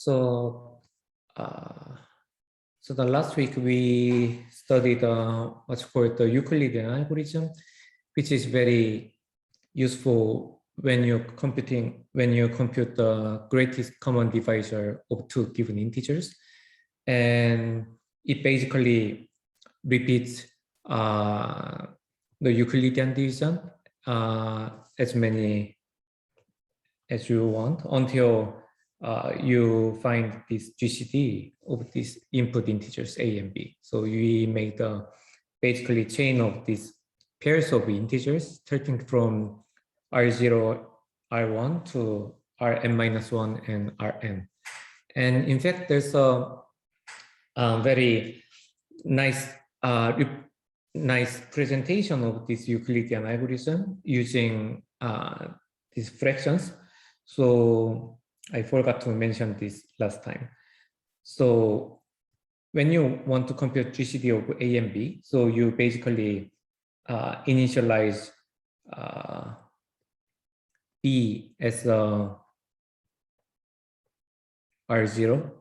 So, so the last week we studied what's called the Euclidean algorithm, which is very useful when you compute the greatest common divisor of two given integers, and it basically repeats the Euclidean division as many as you want until you find this GCD of these input integers A and B. So we make the basically chain of these pairs of integers starting from R0, R1 to Rn-1 and Rn. And in fact, there's a very nice presentation of this Euclidean algorithm using these fractions. So I forgot to mention this last time. So when you want to compute GCD of A and B, so you basically initialize B as R0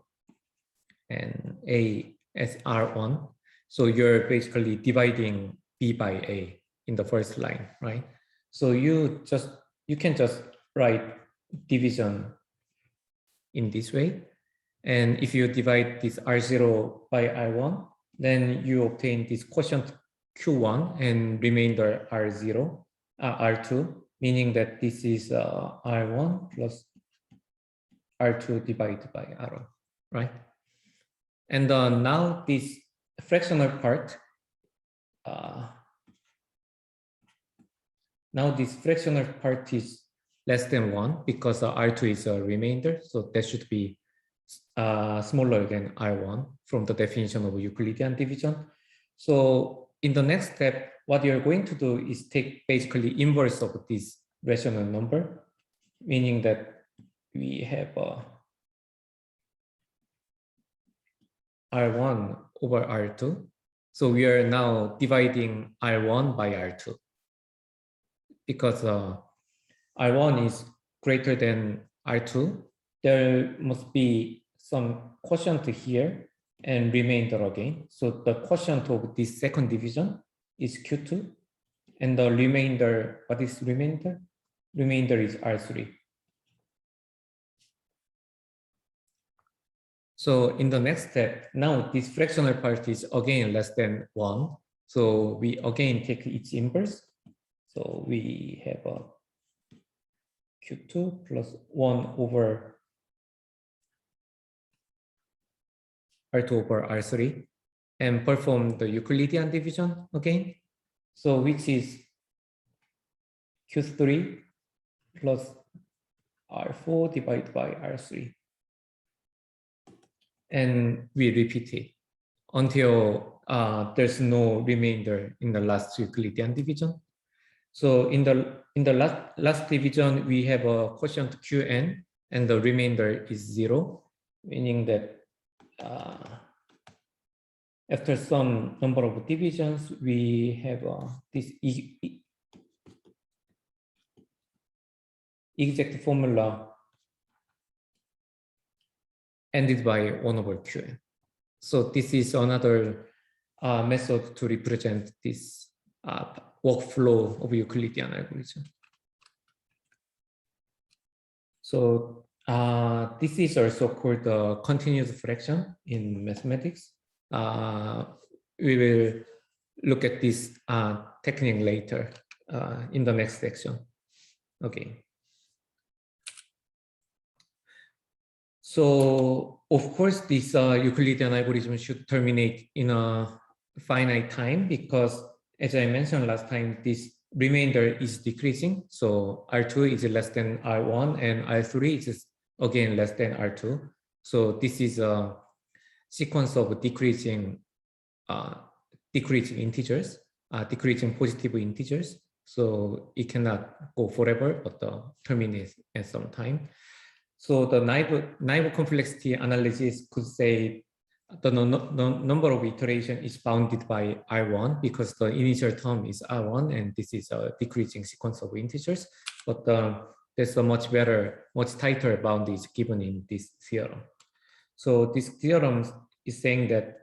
and A as R1. So you're basically dividing B by A in the first line, right? So you can just write division in this way. And if you divide this R0 by R1, then you obtain this quotient Q1 and remainder R0, R2, meaning that this is R1 plus R2 divided by R1, right? And now this fractional part, is less than 1 because R2 is a remainder, so that should be smaller than R1 from the definition of Euclidean division. So in the next step, what you're going to do is take basically inverse of this rational number, meaning that we have R1 over R2. So we are now dividing R1 by R2 because R1 is greater than R2. There must be some quotient here and remainder again. So the quotient of this second division is Q2. And the remainder, what is remainder? Remainder is R3. So in the next step, now this fractional part is again less than 1. So we again take its inverse. So we have a Q2 plus 1 over R2 over R3 and perform the Euclidean division again. So which is Q3 plus R4 divided by R3. And we repeat it until there's no remainder in the last Euclidean division. So in the last division, we have a quotient Qn and the remainder is 0, meaning that after some number of divisions, we have this exact formula ended by 1 over Qn. So this is another method to represent this workflow of Euclidean algorithm. So this is also called the continuous fraction in mathematics. We will look at this technique later in the next section. Okay. So of course, this Euclidean algorithm should terminate in a finite time because, as I mentioned last time, this remainder is decreasing. So R2 is less than R1 and R3 is again less than R2. So this is a sequence of decreasing integers, decreasing positive integers. So it cannot go forever, but terminate at some time. So the naive complexity analysis could say the number of iterations is bounded by R1 because the initial term is R1 and this is a decreasing sequence of integers. But there's a much better, much tighter bound is given in this theorem. So this theorem is saying that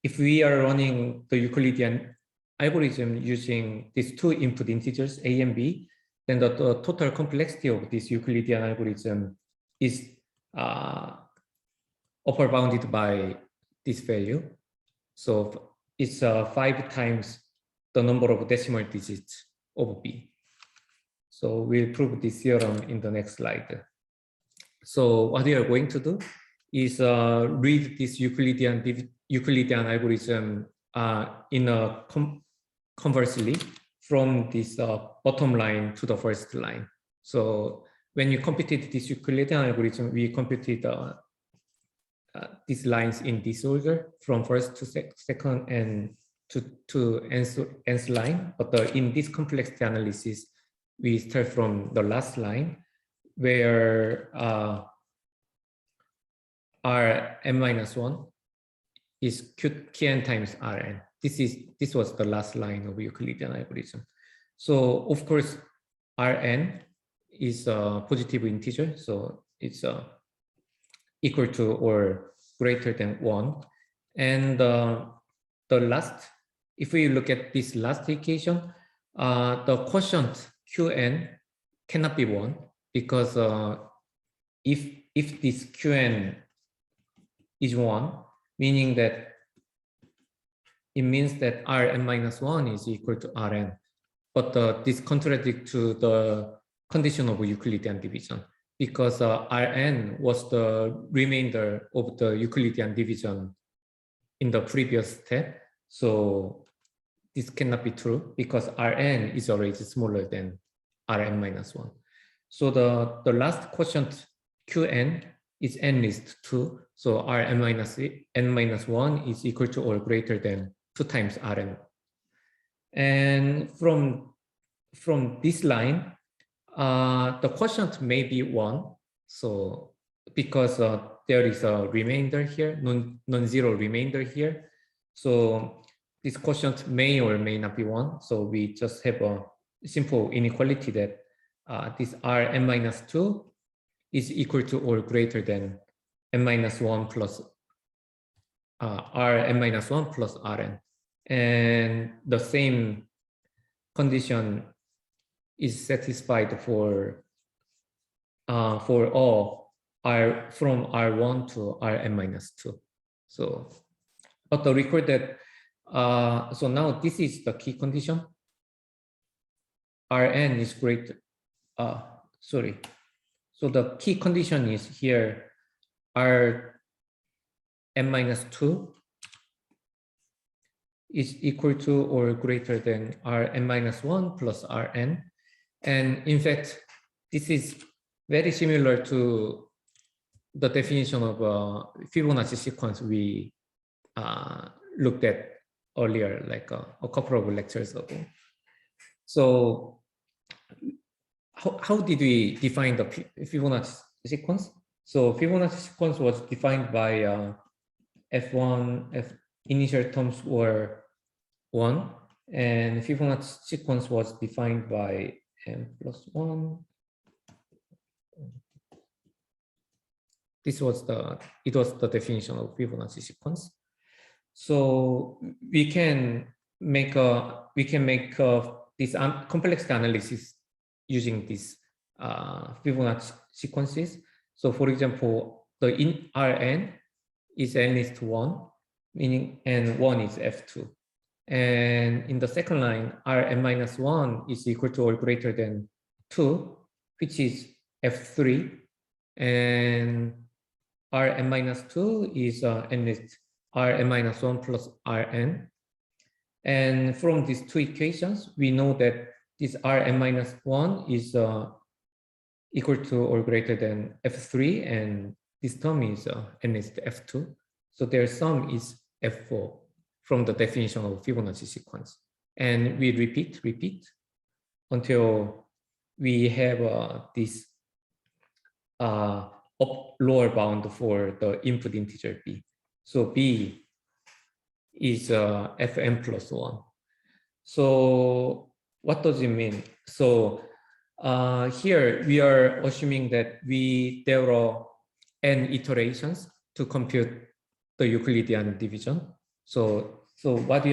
if we are running the Euclidean algorithm using these two input integers, A and B, then the total complexity of this Euclidean algorithm is upper bounded by this value. So it's 5 times the number of decimal digits of B. So we'll prove this theorem in the next slide. So what we are going to do is read this Euclidean algorithm in a conversely from this bottom line to the first line. So when you computed this Euclidean algorithm, we computed these lines in this order from first to second and to nth line. But in this complexity analysis, we start from the last line where Rn-1 is Qn times Rn. This was the last line of Euclidean algorithm. So of course, Rn is a positive integer, so it's equal to or greater than 1. And the last, if we look at this last equation, the quotient Qn cannot be 1 because if this Qn is 1, meaning that it means that Rn-1 is equal to Rn. But this contradicts to the condition of Euclidean division because Rn was the remainder of the Euclidean division in the previous step. So this cannot be true because Rn is already smaller than Rn-1. So the last quotient Qn is n least 2. So Rn-1 is equal to or greater than 2 times Rn. And from this line, the quotient may be 1. So because there is a remainder here, non-zero remainder here. So this quotient may or may not be 1. So we just have a simple inequality that this Rn-2 is equal to or greater than n-1 plus Rn-1 plus Rn. And the same condition is satisfied for all R from R1 to Rn-2. So, but the record that so now this is the key condition. Rn is greater. Sorry. So the key condition is here Rn-2 is equal to or greater than Rn-1 plus Rn. And in fact, this is very similar to the definition of Fibonacci sequence we looked at earlier, like a couple of lectures ago. So how did we define the Fibonacci sequence? So Fibonacci sequence was defined by F1, initial terms were 1, and Fibonacci sequence was defined by n plus 1. It was the definition of Fibonacci sequence. So we can make this complex analysis using these Fibonacci sequences. So for example, the in Rn is n least 1, meaning and 1 is F2. And in the second line, Rn-1 is equal to or greater than 2, which is F3. And Rn-2 is n least Rn-1 plus Rn. And from these two equations, we know that this Rn-1 is equal to or greater than F3, and this term is n least F2. So their sum is F4 from the definition of Fibonacci sequence. And we repeat until we have this lower bound for the input integer B. So B is Fn plus 1. So what does it mean? So here we are assuming that there are n iterations to compute the Euclidean division. So what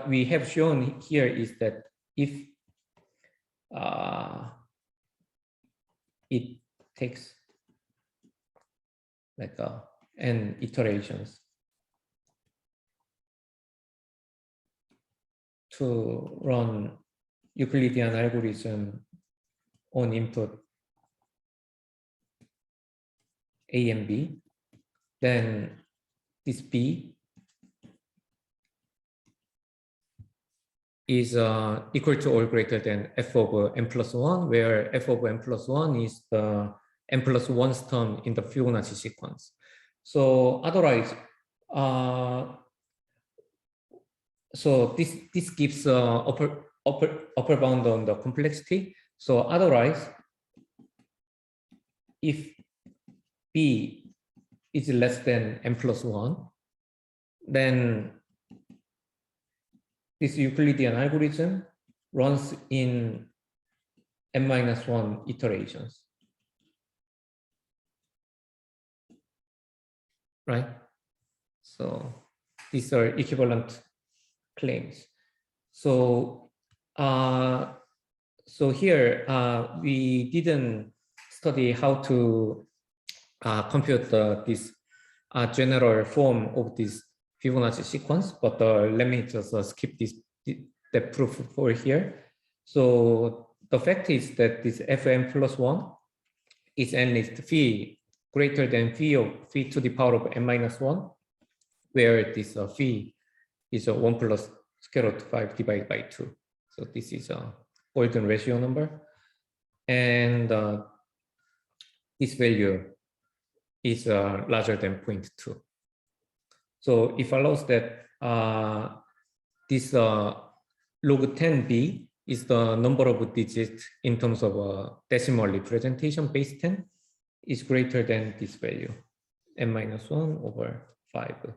we have shown here is that if it takes like n iterations to run Euclidean algorithm on input A and B, then this B is equal to or greater than f of n plus 1, where f of n plus 1 is the n plus 1's term in the Fibonacci sequence. So otherwise, so this gives upper bound on the complexity. So otherwise, if B is less than n plus 1, then this Euclidean algorithm runs in n minus 1 iterations, right? So these are equivalent claims. So so here we didn't study how to compute this general form of this Fibonacci sequence, but let me just skip the proof for here. So the fact is that this fn plus 1 is at least phi greater than phi to the power of n minus 1, where this phi is 1 plus square root 5 divided by 2. So this is a golden ratio number. And this value is larger than 0.2. So it follows that this log 10b is the number of digits in terms of decimal representation. Base 10 is greater than this value, n minus 1 over 5.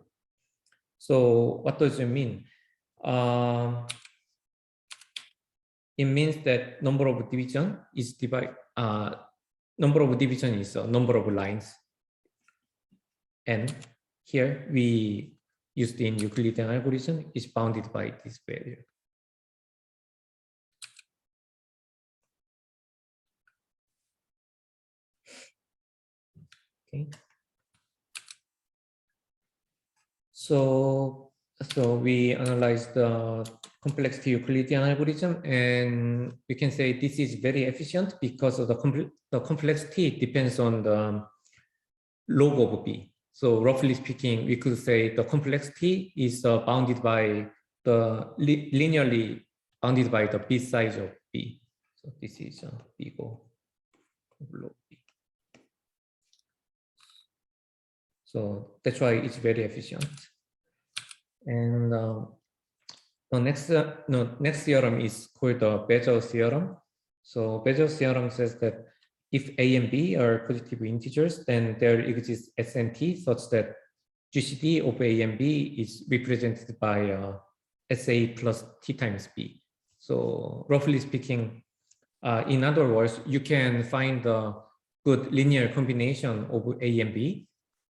So what does it mean? It means that number of division is number of division is number of lines, and here we used in Euclidean algorithm is bounded by this value. Okay. So we analyzed the complexity Euclidean algorithm, and we can say this is very efficient because of the complexity depends on the log of B. So roughly speaking, we could say the complexity is bounded by the linearly bounded by the B size of B. So this is big O of log B. So that's why it's very efficient. And the next theorem is called the Bezel theorem. So Bezel theorem says that if A and B are positive integers, then there exists SNT such that GCD of A and B is represented by SA plus T times B. So roughly speaking, in other words, you can find a good linear combination of A and B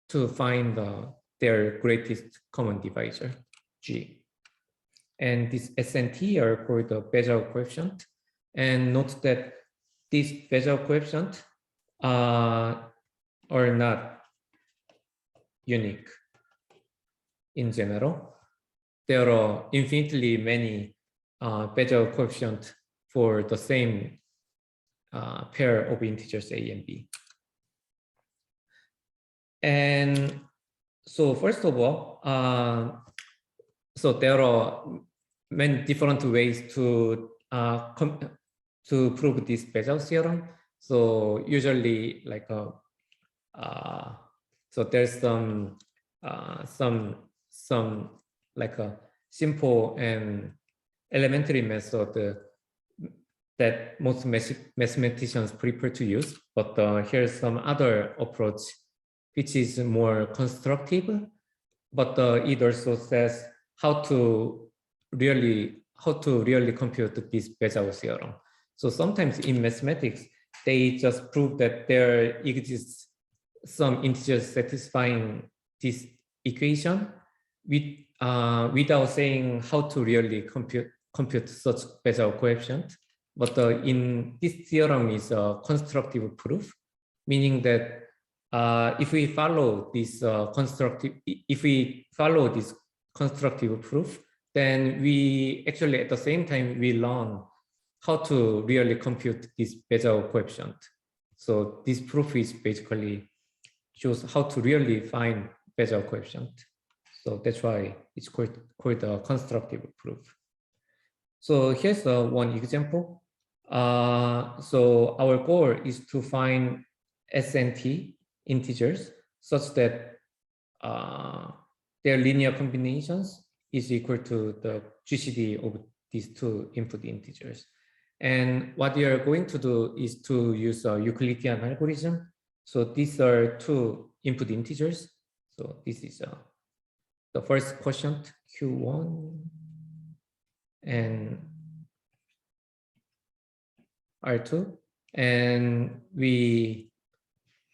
to find their greatest common divisor, G. And this SNT are called the Bezel coefficient. And note that these Bezel coefficient are not unique in general. There are infinitely many Bezel coefficients for the same pair of integers A and B. And so first of all, so there are many different ways to prove this Bezel theorem. So usually, like so there's some like a simple and elementary method that most mathematicians prefer to use. But here's some other approach which is more constructive, but it also says how to really compute this Bezel theorem. So sometimes in mathematics, they just prove that there exists some integers satisfying this equation without saying how to really compute such Bézard coefficient. But in this theorem is a constructive proof, meaning that if we follow this constructive proof, then we actually at the same time we learn how to really compute this Bézard coefficient. So this proof is basically shows how to really find Bézard coefficient. So that's why it's called a constructive proof. So here's one example. So our goal is to find S and T integers such that their linear combinations is equal to the GCD of these two input integers. And what we are going to do is to use a Euclidean algorithm. So these are two input integers. So this is the first quotient Q1 and R2. And we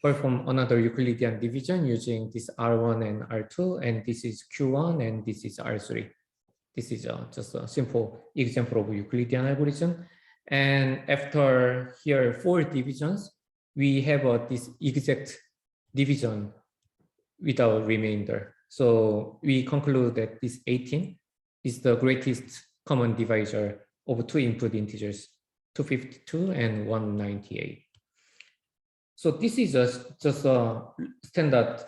perform another Euclidean division using this R1 and R2. And this is Q1 and this is R3. This is just a simple example of Euclidean algorithm. And after here 4 divisions, we have this exact division without remainder. So we conclude that this 18 is the greatest common divisor of two input integers, 252 and 198. So this is just a standard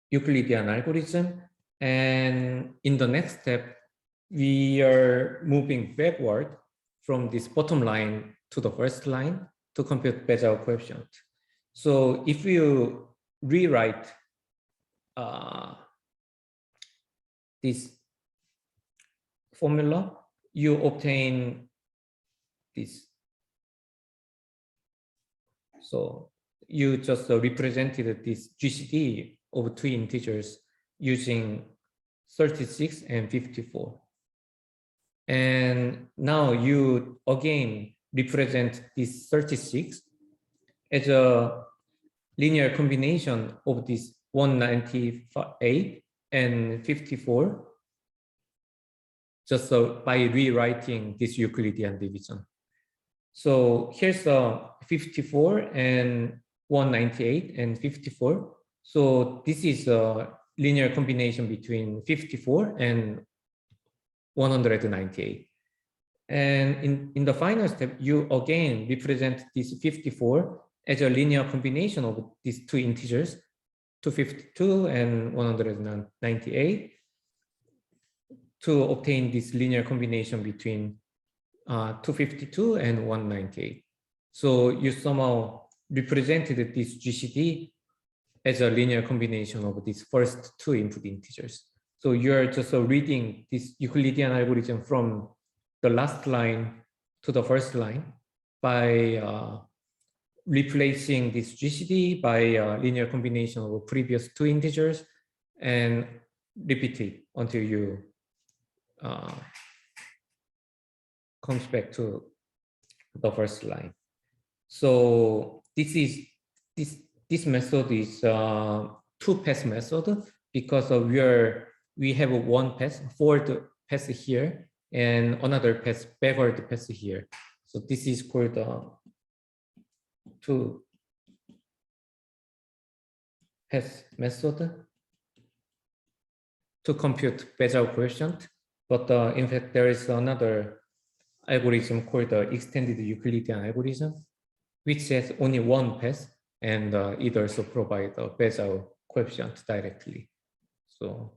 Euclidean algorithm. And in the next step, we are moving backward from this bottom line to the first line to compute Bézard coefficient. So if you rewrite this formula, you obtain this. So you just represented this GCD of two integers using 36 and 54. And now you again represent this 36 as a linear combination of this 198 and 54 just by rewriting this Euclidean division. So here's 54 and 198 and 54. So this is a linear combination between 54 and 198. And in the final step, you again represent this 54 as a linear combination of these two integers, 252 and 198, to obtain this linear combination between 252 and 198. So you somehow represented this GCD as a linear combination of these first two input integers. So you're just reading this Euclidean algorithm from the last line to the first line by replacing this GCD by a linear combination of previous two integers and repeat it until you comes back to the first line. So this method is two-pass method because we have one pass, forward pass here, and another pass, backward pass here. So this is called two-pass method to compute Bézard coefficient. But in fact, there is another algorithm called the extended Euclidean algorithm, which has only one pass, and it also provides a Bézard coefficient directly. So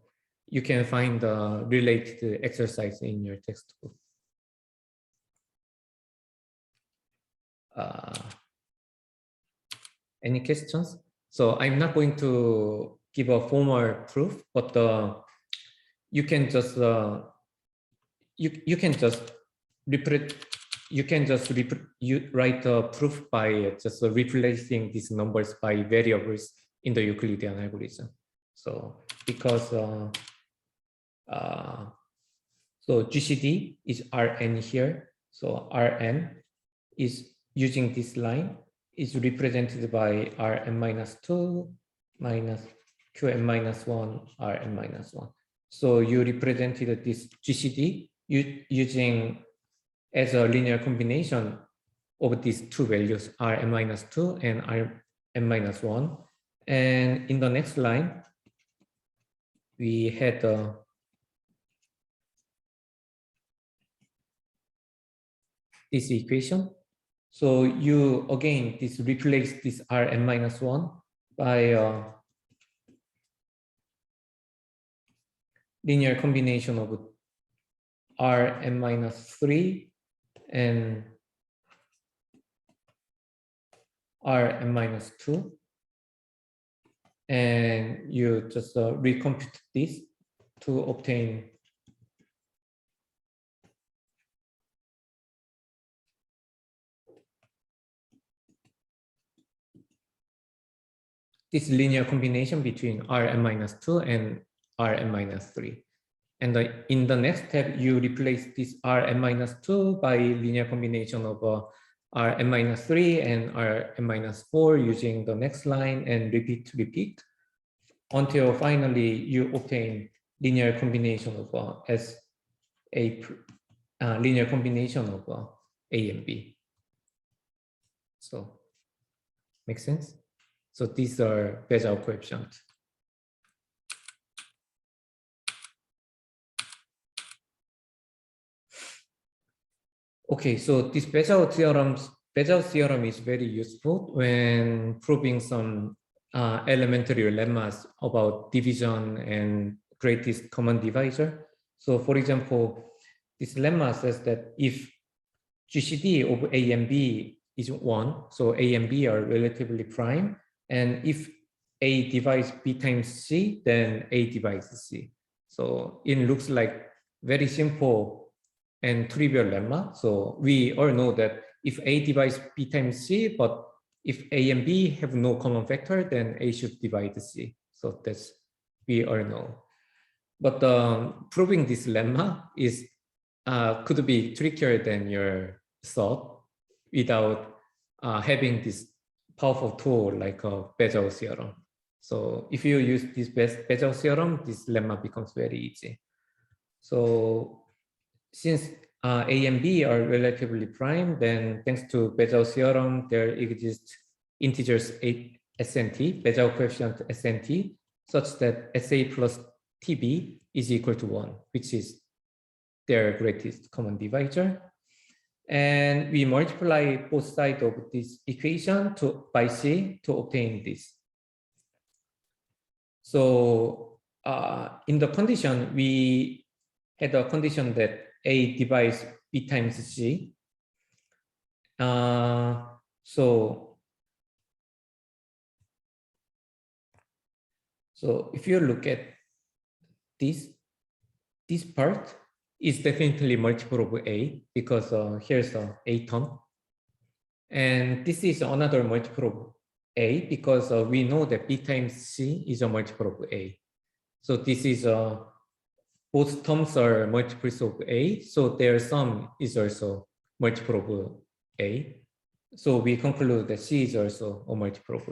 you can find the related exercise in your textbook. Any questions? So I'm not going to give a formal proof, but you can just write a proof by just replacing these numbers by variables in the Euclidean algorithm. So because so GCD is Rn here. So Rn is using this line is represented by Rn minus 2 minus Qn minus 1 Rn minus 1. So you represented this GCD using as a linear combination of these two values, Rn minus 2 and Rn minus 1. And in the next line, we had this equation. So you again replace this Rn minus 1 by linear combination of Rn minus 3 and Rn minus 2. And you just recompute this to obtain this linear combination between Rn minus 2 and Rn minus 3. And in the next step, you replace this Rn minus 2 by linear combination of Rn minus 3 and Rn minus 4 using the next line and repeat until finally you obtain linear combination of linear combination of A and B. So, make sense? So these are Bézal coefficients. Okay, so this Bézal theorem is very useful when proving some elementary lemmas about division and greatest common divisor. So for example, this lemma says that if GCD of A and B is 1, so A and B are relatively prime, and if A divides B times C, then A divides C. So it looks like very simple and trivial lemma. So we all know that if A divides B times C, but if A and B have no common factor, then A should divide C. So that's, we all know. But proving this lemma is could be trickier than your thought without having this powerful tool like a Bézal theorem. So if you use this Bézal theorem, this lemma becomes very easy. So since A and B are relatively prime, then thanks to Bézal theorem, there exists integers SNT, Bézal coefficient SNT, such that SA plus TB is equal to 1, which is their greatest common divisor. And we multiply both sides of this equation by C to obtain this. So in the condition, we had a condition that A divides B times C. So if you look at this part is definitely multiple of A because here's A term. And this is another multiple of A because we know that B times C is a multiple of A. So this is both terms are multiples of A, so their sum is also multiple of A. So we conclude that C is also a multiple of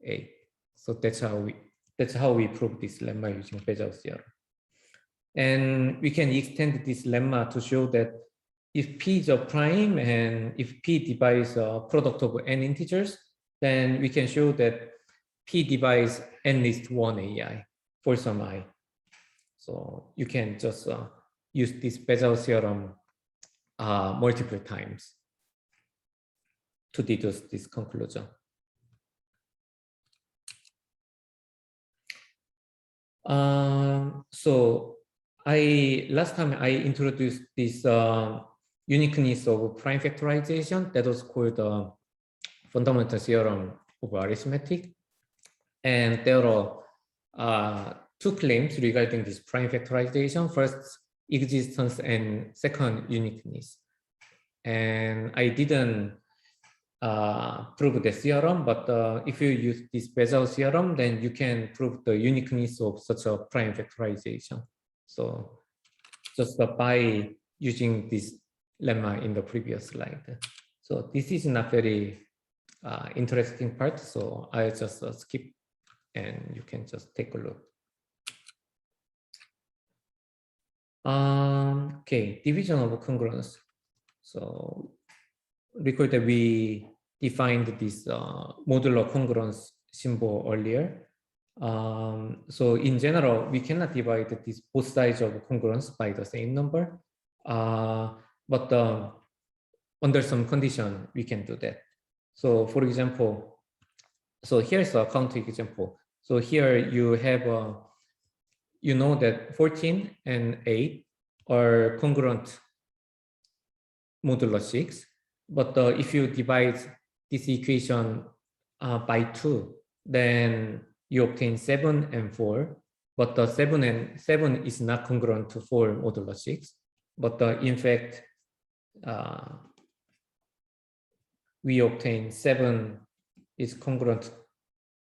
A. So that's how we prove this lemma using Bézal theorem. And we can extend this lemma to show that if P is a prime and if P divides a product of n integers, then we can show that P divides n least 1 AI for some I. So you can just use this Bézal theorem multiple times to deduce this conclusion. So last time I introduced this uniqueness of prime factorization that was called fundamental theorem of arithmetic. And there are two claims regarding this prime factorization. First, existence, and second, uniqueness. And I didn't prove the theorem, but if you use this Bézal theorem, then you can prove the uniqueness of such a prime factorization. So just by using this lemma in the previous slide. So this is not very interesting part. So I just skip and you can just take a look. Okay, division of congruence. So recall that we defined this modular congruence symbol earlier. So in general, we cannot divide this both sides of congruence by the same number, but under some condition, we can do that. So for example, so here's a counter example. So here you have, you know that 14 and 8 are congruent modulo 6, but if you divide this equation by 2, then you obtain 7 and 4, but the 7 is not congruent to 4 modulo 6, but in fact, we obtain 7 is congruent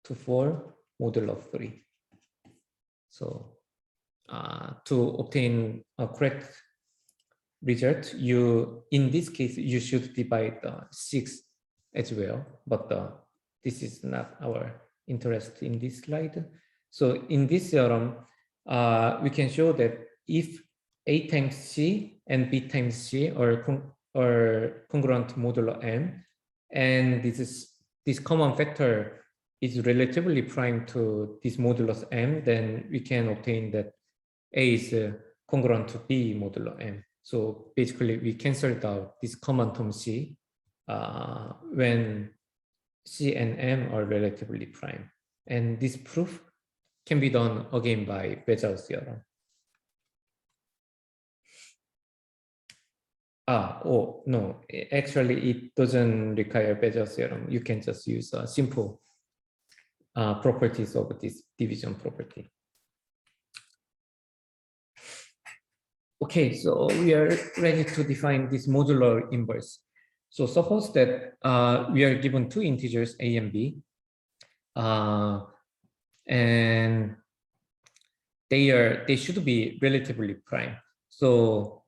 to 4 modulo 3. So to obtain a correct result, in this case, you should divide 6 as well, but this is not our interest in this slide. So in this theorem, we can show that if A times C and B times C are congruent modulo M, and this common factor is relatively prime to this modulus M, then we can obtain that A is congruent to B modulo M. So basically, we canceled out this common term C when C and M are relatively prime. And this proof can be done again by Bézal's theorem. Oh, no, actually, it doesn't require Bézal's theorem. You can just use simple properties of this division property. Okay, so we are ready to define this modular inverse. So suppose that we are given two integers A and B, and they should be relatively prime. So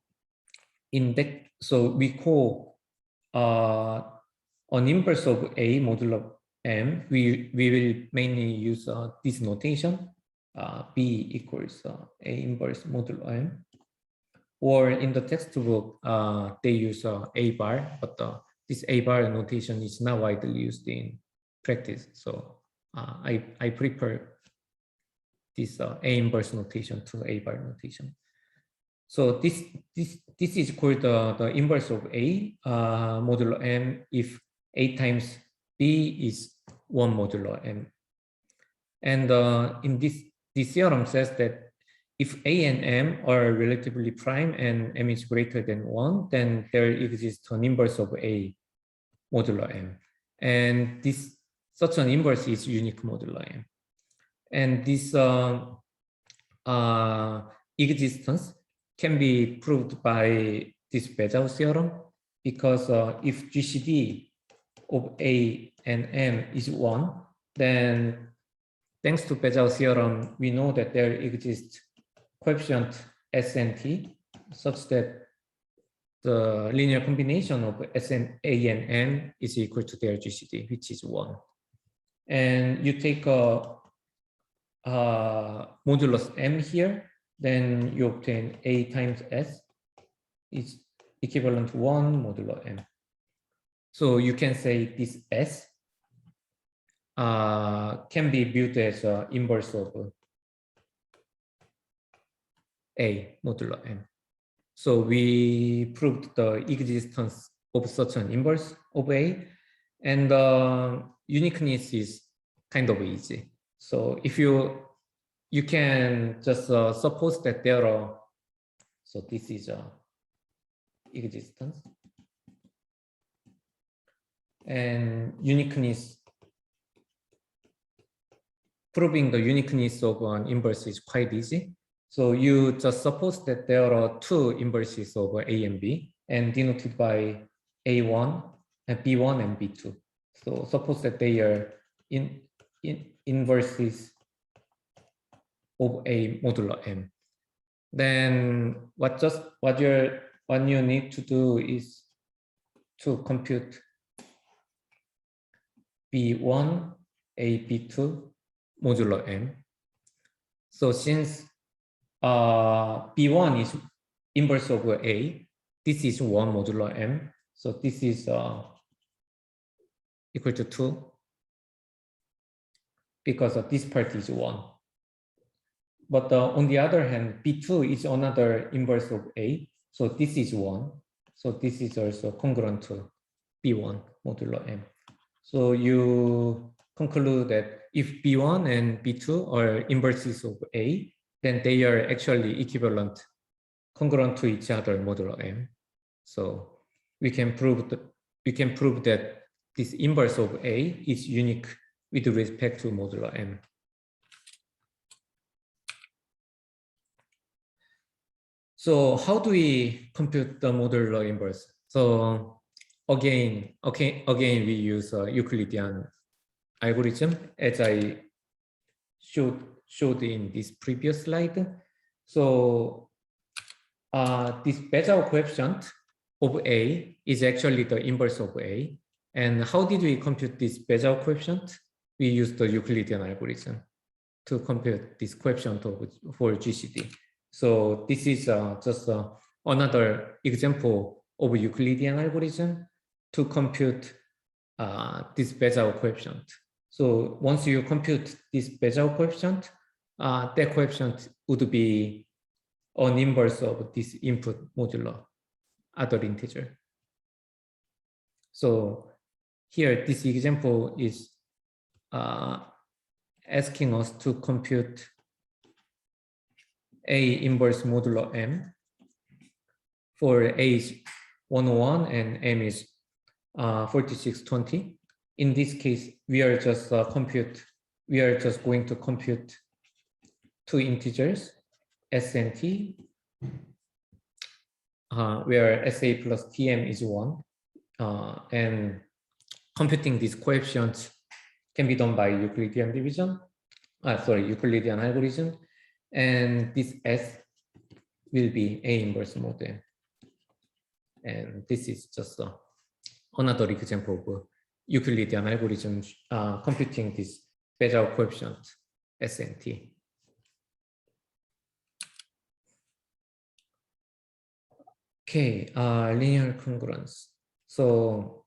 so we call an inverse of A modulo M. We will mainly use this notation, B equals A inverse modulo M. Or in the textbook, they use A bar, but this A bar notation is not widely used in practice. So I prefer this A inverse notation to A bar notation. So this is called the inverse of A modulo M if A times B is 1 modulo M. And in this theorem says that if A and M are relatively prime and M is greater than 1, then there exists an inverse of A modulo M. And such an inverse is unique modulo M. And this existence can be proved by this Bézal theorem, because if GCD of A and M is 1, then thanks to Bézal theorem, we know that there exists coefficient S and T such that the linear combination of S and A and M is equal to their GCD, which is 1. And you take a modulus M here, then you obtain A times S is equivalent to 1 modulo M. So you can say this S can be viewed as an inverse of A modulo M. So we proved the existence of such an inverse of A, and uniqueness is kind of easy. So if you can just suppose that there are, so this is existence, and uniqueness, proving the uniqueness of an inverse is quite easy. So you just suppose that there are two inverses of A and B, and denoted by A1 and B1 and B2. So suppose that they are inverses of A modulo M. Then what you need to do is to compute B1, A, B2, modulo M. So since B1 is inverse of A, this is 1 modulo M. So this is equal to 2 because this part is 1. But on the other hand, B2 is another inverse of A. So this is 1. So this is also congruent to B1 modulo M. So you conclude that if B1 and B2 are inverses of A, then they are actually equivalent, congruent to each other modulo M. So we can prove that this inverse of A is unique with respect to modulo M. So how do we compute the modulo inverse? So again, we use a Euclidean algorithm as I showed in this previous slide. So this Bessel coefficient of A is actually the inverse of A. And how did we compute this Bessel coefficient? We used the Euclidean algorithm to compute this coefficient for GCD. So this is just another example of a Euclidean algorithm to compute this Bessel coefficient. So once you compute this Bessel coefficient, that coefficient would be an inverse of this input modulo, other integer. So here, this example is asking us to compute A inverse modulo M for A is 101 and M is 4620. In this case, we are just going to compute two integers, S and T, where SA plus TM is 1. And computing these coefficients can be done by Euclidean division, Euclidean algorithm. And this S will be A inverse mod M. And this is just another example of Euclidean algorithm computing this Bessel coefficient S and T. Okay, linear congruence. So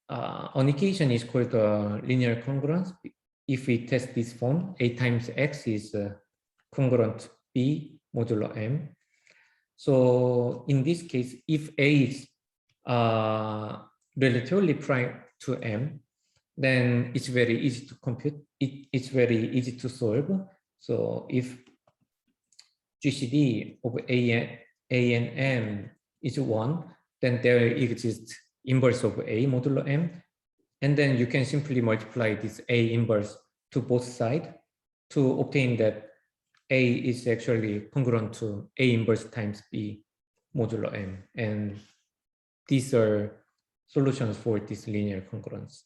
an equation is called linear congruence if we test this form. A times X is congruent B modulo M. So in this case, if A is relatively prime to M, then it's very easy to compute. It's very easy to solve. So if GCD of A and M is 1, then there exists inverse of A modulo M. And then you can simply multiply this A inverse to both sides to obtain that A is actually congruent to A inverse times B modulo M. And these are solutions for this linear congruence.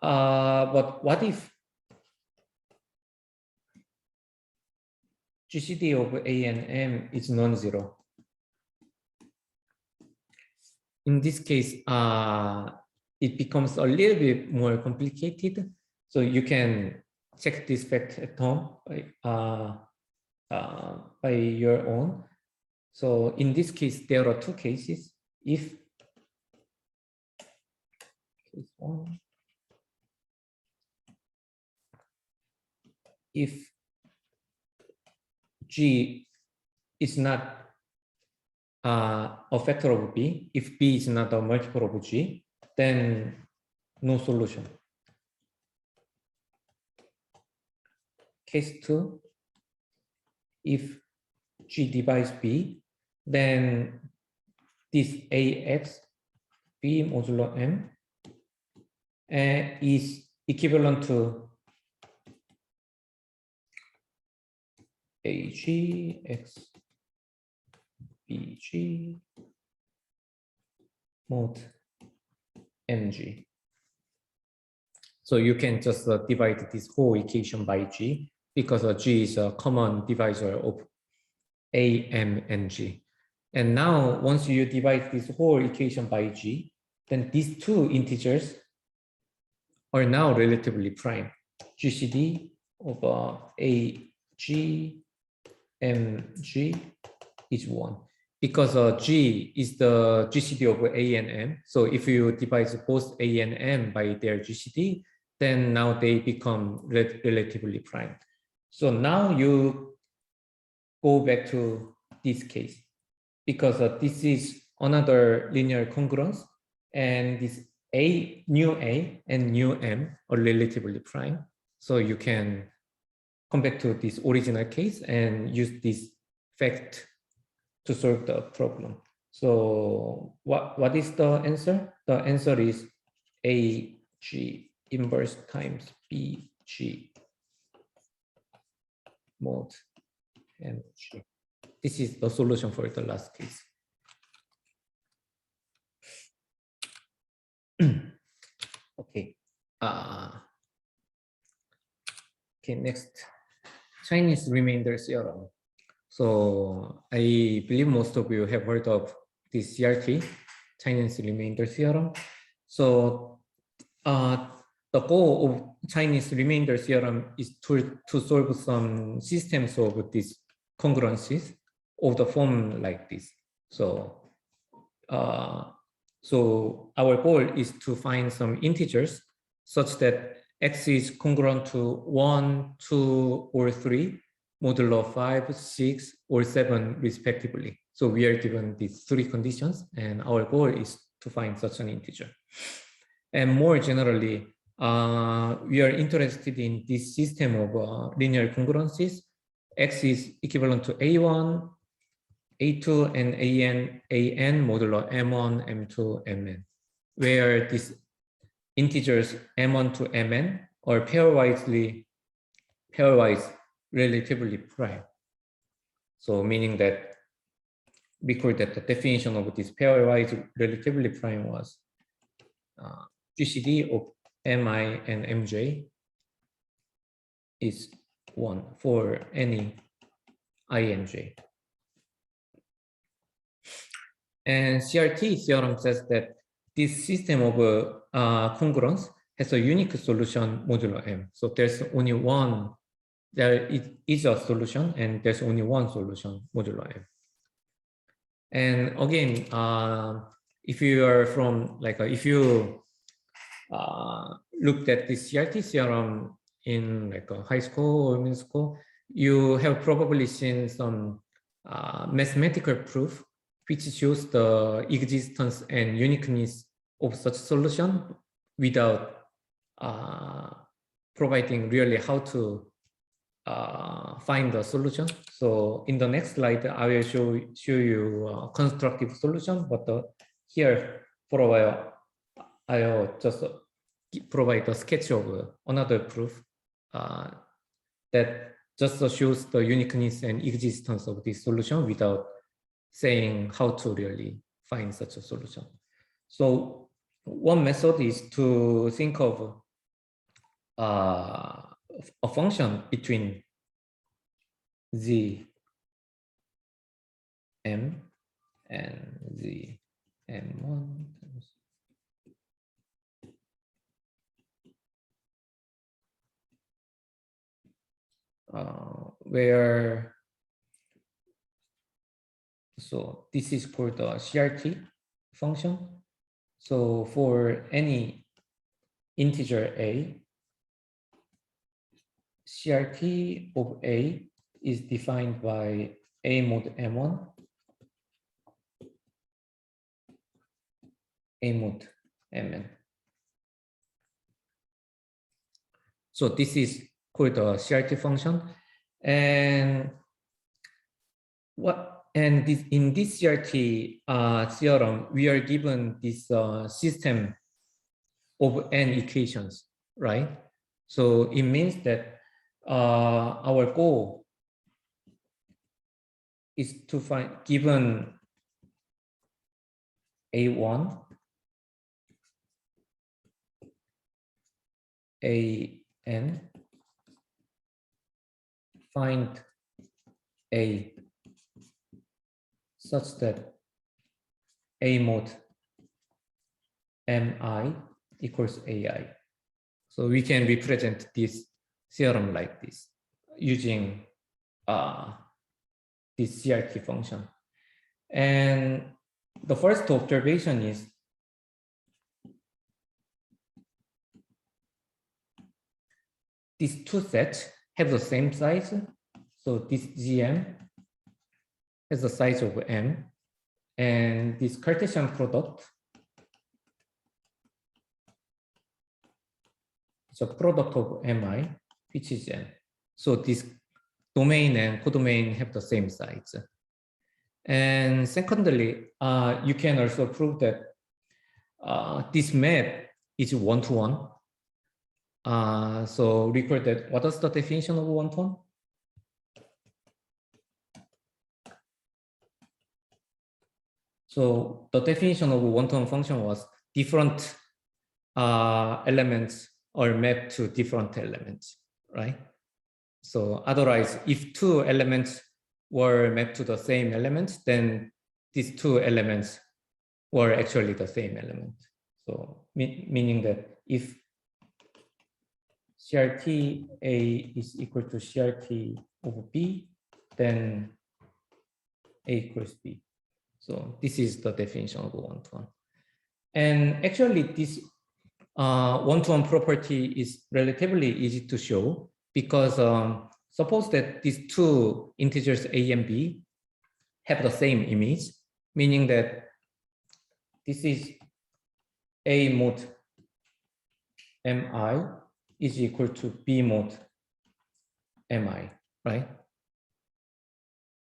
But what if GCD of A and M is non-zero? In this case, it becomes a little bit more complicated. So you can check this fact at home by your own. So in this case, there are two cases. If case one, if G is not a factor of B, if B is not a multiple of G, then no solution. Case 2, if G divides B, then this AX B modulo M is equivalent to AG X BG mod NG. So you can just divide this whole equation by G because G is a common divisor of A, M, and G. And now once you divide this whole equation by G, then these two integers are now relatively prime. GCD of AG MG is 1 because G is the GCD of A and M. So if you divide both A and M by their GCD, then now they become relatively prime. So now you go back to this case because this is another linear congruence, and this new A and new M are relatively prime. So you can come back to this original case and use this fact to solve the problem. So what is the answer? The answer is AG inverse times BG mod MG. This is the solution for the last case. Okay. Okay, next. Chinese remainder theorem. So I believe most of you have heard of this CRT, Chinese remainder theorem. So the goal of Chinese remainder theorem is to solve some systems of these congruences of the form like this. So so our goal is to find some integers such that x is congruent to 1, 2, or 3, modulo 5, 6, or 7 respectively. So we are given these 3 conditions, and our goal is to find such an integer. And more generally, we are interested in this system of linear congruences. X is equivalent to A1, A2, and AN modulo M1, M2, Mn, where these integers M1 to Mn are pairwise relatively prime. So meaning that we recall that the definition of this pairwise relatively prime was GCD of Mi and Mj is 1 for any Inj. And CRT theorem says that this system of congruence has a unique solution modulo M. So there's only one, there is a solution, and there's only one solution modulo M. And again, if you are from if you looked at this CRT theorem in a high school or middle school, you have probably seen some mathematical proof which shows the existence and uniqueness of such solution without providing really how to find the solution. So in the next slide, I will show you a constructive solution, but here for a while, I'll just provide a sketch of another proof that just shows the uniqueness and existence of this solution without saying how to really find such a solution. So one method is to think of a function between z m and z m1 where, so this is called the CRT function. So for any integer a, CRT of a is defined by a mod m1, a mod mn. So this is called the CRT function, and in this CRT theorem, we are given this system of n equations, right? So it means that our goal is to find, given A1, AN, find A such that A mod MI equals AI. So we can represent this theorem like this using this CRT function. And the first observation is these two sets have the same size. So this GM has the size of M, and this Cartesian product is a product of Mi, which is M. So this domain and codomain have the same size. And secondly, you can also prove that this map is one-to-one. So recall that what is the definition of one-to-one? So the definition of one-to-one function was different elements are mapped to different elements, right? So otherwise, if two elements were mapped to the same element, then these two elements were actually the same element. So meaning that if CRT A is equal to CRT of B, then A equals B. So this is the definition of one-to-one. And actually this one-to-one property is relatively easy to show because suppose that these two integers A and B have the same image, meaning that this is A mod Mi is equal to B mod Mi, right?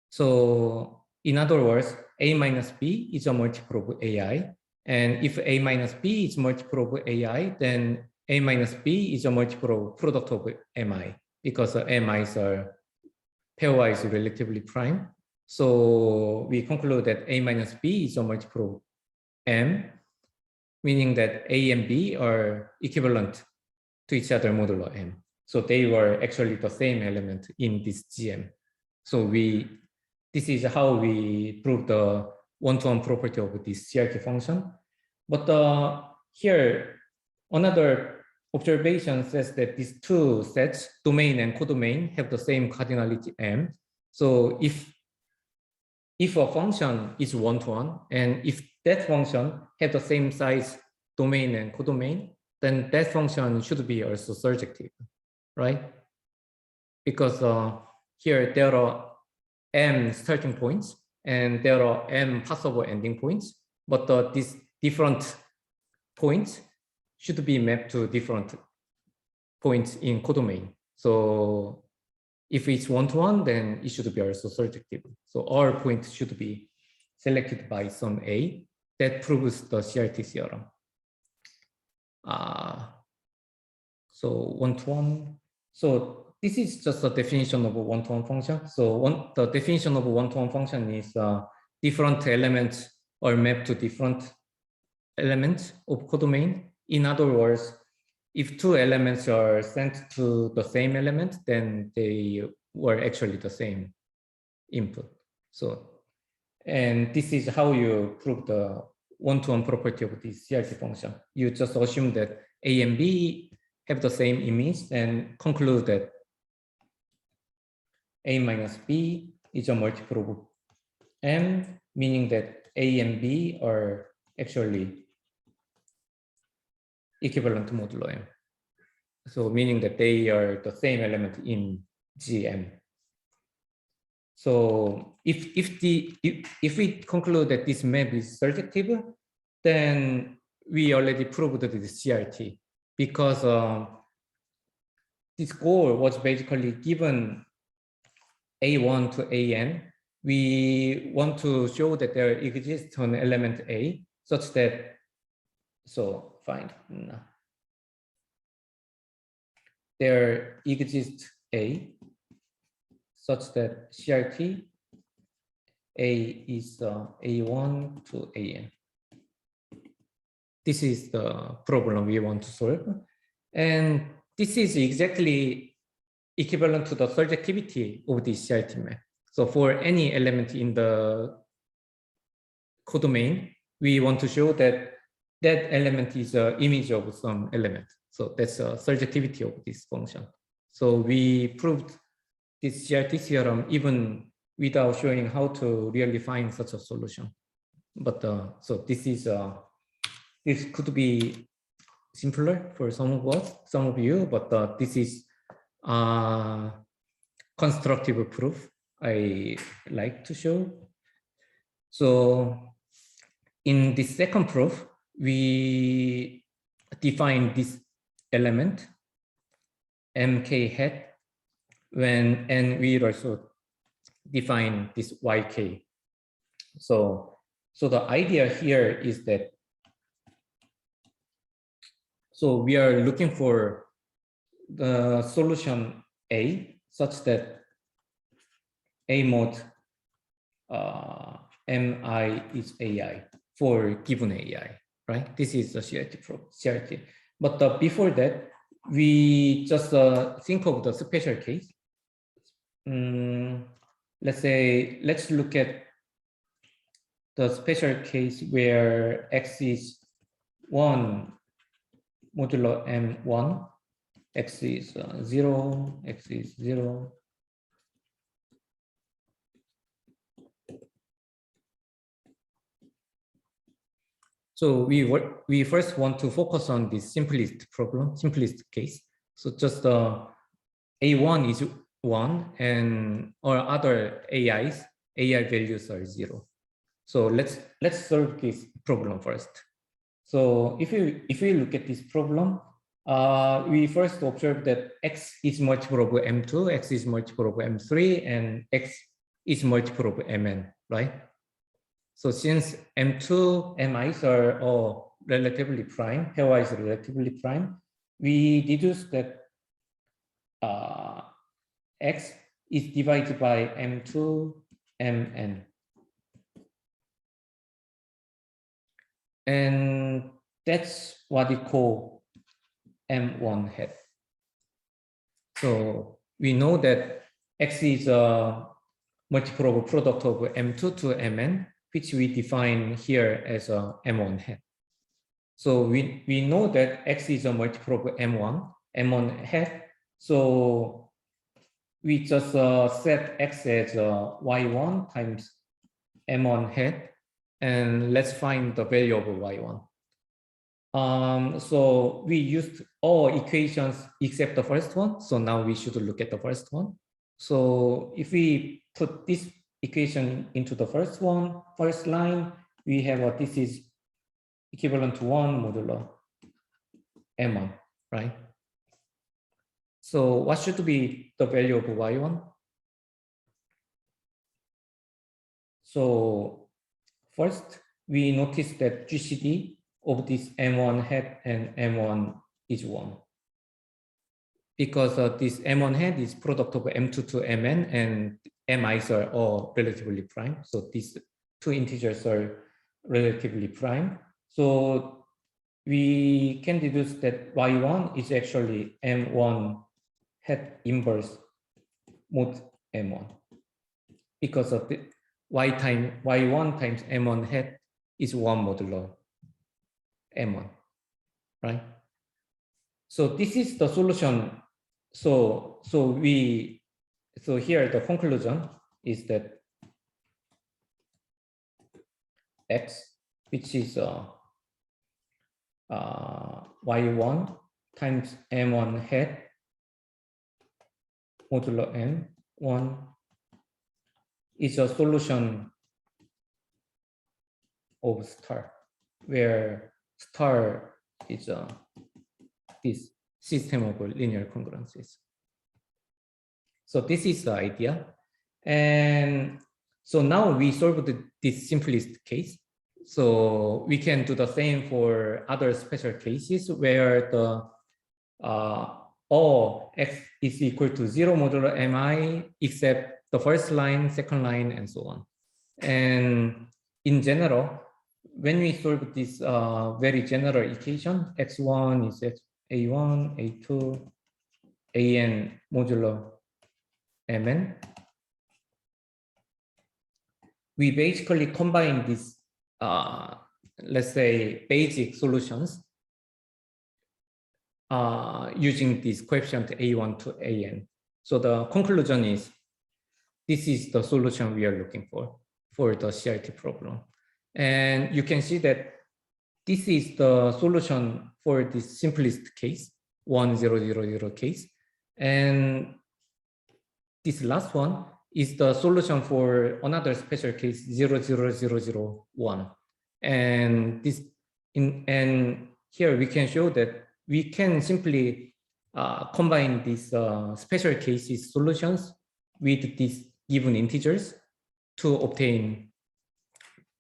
So in other words, A minus B is a multiple of AI. And if A minus B is multiple of AI, then A minus B is a multiple product of Mi because Mi's are pairwise relatively prime. So we conclude that A minus B is a multiple of M, meaning that A and B are equivalent to each other modulo M. So they were actually the same element in this GM. So this is how we prove the one-to-one property of this CRT function. But here, another observation says that these two sets, domain and codomain, have the same cardinality M. So if a function is one-to-one, and if that function has the same size domain and codomain, then that function should be also surjective, right? Because here there are M starting points and there are M possible ending points, but these different points should be mapped to different points in codomain. So if it's one-to-one, then it should be also surjective. So all points should be selected by some A. That proves the CRT theorem. So one-to-one. So this is just a definition of a one-to-one function. So the definition of a one-to-one function is different elements are mapped to different elements of codomain. In other words, if two elements are sent to the same element, then they were actually the same input. So, and this is how you prove the one-to-one property of this CRT function. You just assume that A and B have the same image and conclude that A minus B is a multiple of M, meaning that A and B are actually equivalent modulo M. So meaning that they are the same element in GM. So if we conclude that this map is surjective, then we already proved this CRT because this goal was basically given A1 to AN. We want to show that there exists an element A such that, so fine. There exists A such that CRT A is A1 to AN. This is the problem we want to solve. And this is exactly equivalent to the surjectivity of this CRT map. So for any element in the codomain, we want to show that that element is an image of some element. So that's the surjectivity of this function. So we proved this CRT theorem even without showing how to really find such a solution. But so this could be simpler for some of us, some of you, but this is constructive proof I like to show. So in the second proof, we define this element mk hat and we also define this yk. So the idea here is that, so we are looking for the solution A such that A mod mi is ai for given ai, right? This is the CRT. But before that, we just think of the special case. Let's look at the special case where x is 1 modulo m1, x is 0, x is 0. So we first want to focus on this simplest problem, simplest case. So just A1 is 1 and or other AI values are 0. So let's solve this problem first. So if we look at this problem, we first observe that x is multiple of m2, x is multiple of m3, and x is multiple of mn, right? So since m2, mi's are all relatively prime, pairwise relatively prime, we deduce that x is divided by m2, mn. And that's what we call m1 hat. So we know that x is a multiple of product of m2 to mn, which we define here as a m1 hat. So we know that x is a multiple of m1 hat. So we just set x as y1 times m1 hat, and let's find the value of y1. So we used all equations except the first one. So now we should look at the first one. So if we put this equation into the first line, we have this is equivalent to 1 modulo m1, right? So what should be the value of y1? So first, we notice that GCD of this m1 hat and m1 is 1. Because this m1 hat is product of m2 to mn and mi's are all relatively prime. So these two integers are relatively prime. So we can deduce that y1 is actually m1 hat inverse mod m1. Because of the y1 times m1 hat is 1 modulo m1, right? So this is the solution. So here the conclusion is that x, which is y1 times m1 hat modulo m1 is a solution of star, where star is this system of linear congruencies. So this is the idea. And so now we solved this simplest case. So we can do the same for other special cases where the all x is equal to 0 modulo mi except the first line, second line, and so on. And in general, when we solve this very general equation, x1 is a1, a2, an modulo mn, we basically combine these, let's say, basic solutions using this coefficient A1 to AN. So the conclusion is this is the solution we are looking for the CRT problem. And you can see that this is the solution for this simplest case, 1000 case. And this last one is the solution for another special case, 00001. And here we can show that we can simply combine these special cases solutions with these given integers to obtain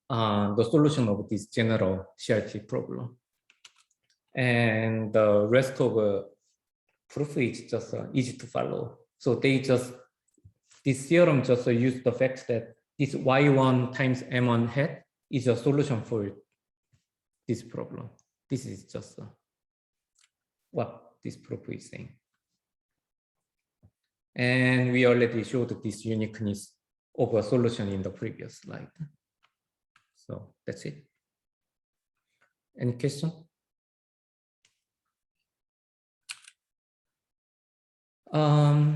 the solution of this general CRT problem. And the rest of proof is just easy to follow. So this theorem just use the fact that this y1 times m1 hat is a solution for this problem. This is just what this proof is saying. And we already showed this uniqueness of a solution in the previous slide. So that's it. Any question?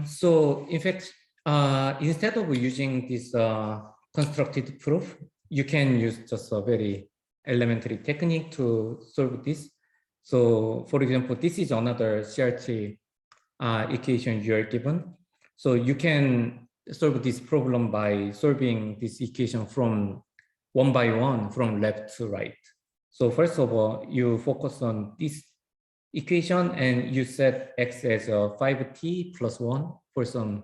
So in fact, instead of using this constructed proof, you can use just a very elementary technique to solve this. So for example, this is another CRT equation you are given. So you can solve this problem by solving this equation from one by one, from left to right. So first of all, you focus on this equation and you set x as 5t plus 1 for some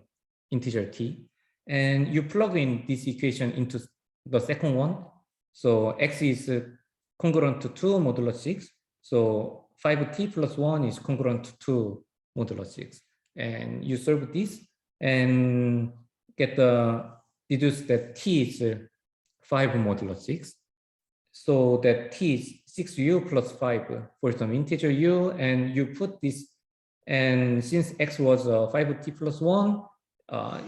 integer t. And you plug in this equation into the second one. So x is congruent to 2 modulo 6. So 5t plus 1 is congruent to 2 modulo 6. And you solve this and get deduce that t is 5 modulo 6. So that t is 6u plus 5 for some integer u, and you put this, and since x was 5t plus 1,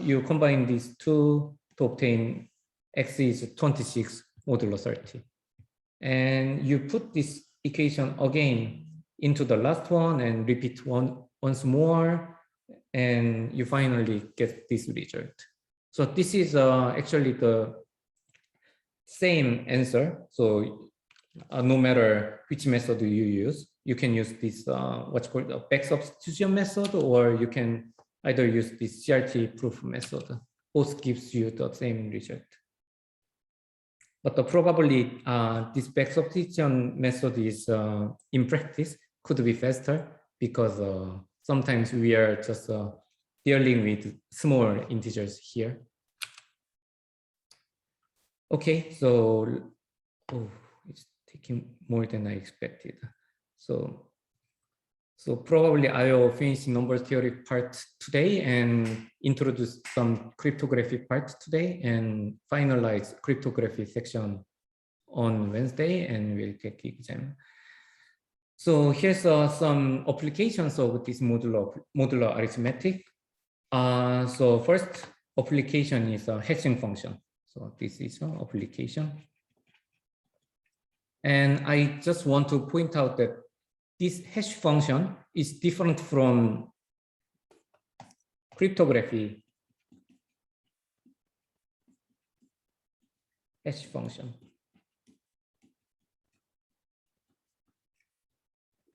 you combine these two to obtain x is 26 modulo 30. And you put this equation again into the last one and repeat once more, and you finally get this result. So this is actually the same answer. So no matter which method you use, you can use this what's called a back substitution method, or you can either use this CRT proof method. Both gives you the same result. But probably this back substitution method is in practice could be faster because sometimes we are just dealing with small integers here. Okay, so it's taking more than I expected. So probably I will finish number theory part today and introduce some cryptography part today and finalize cryptography section on Wednesday, and we'll take exam. So here's some applications of this modular arithmetic. So first application is a hashing function. So this is an application. And I just want to point out that this hash function is different from cryptography hash function.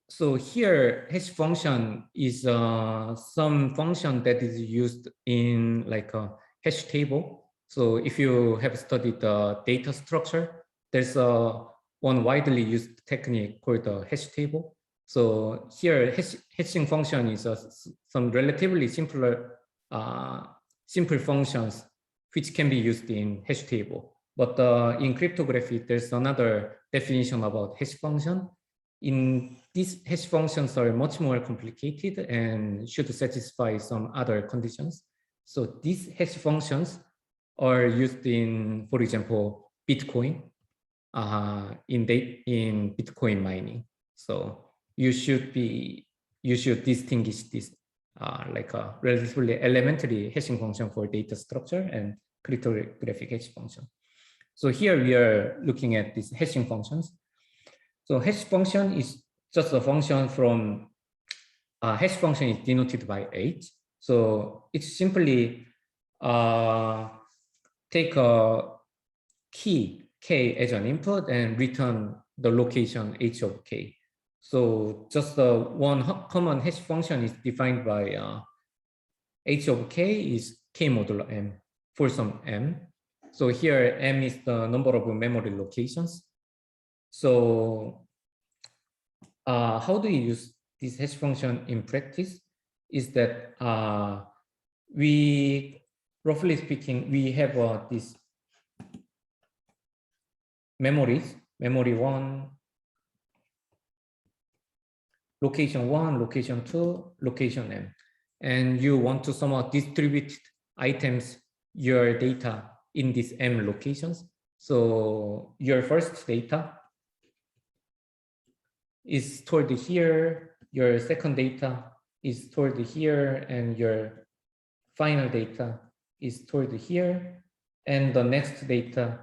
So here, hash function is some function that is used in like a hash table. So if you have studied the data structure, there's one widely used technique called the hash table. So here, hashing function is some relatively simple functions which can be used in hash table. But in cryptography, there's another definition about hash function. In these hash functions are much more complicated and should satisfy some other conditions. So these hash functions are used in, for example, Bitcoin, in Bitcoin mining. So you should distinguish this like a relatively elementary hashing function for data structure and cryptographic hash function. So here we are looking at these hashing functions. So hash function is just a function from hash function is denoted by H. So it's simply take a key K as an input and return the location H of K. So just one common hash function is defined by H of K is K modulo M for some M. So here M is the number of memory locations. So how do you use this hash function in practice? Is that we, roughly speaking, we have this memories, memory 1, location 1, location 2, location M. And you want to somehow distribute items, your data in these M locations. So your first data is stored here, your second data is stored here, and your final data is stored here, and the next data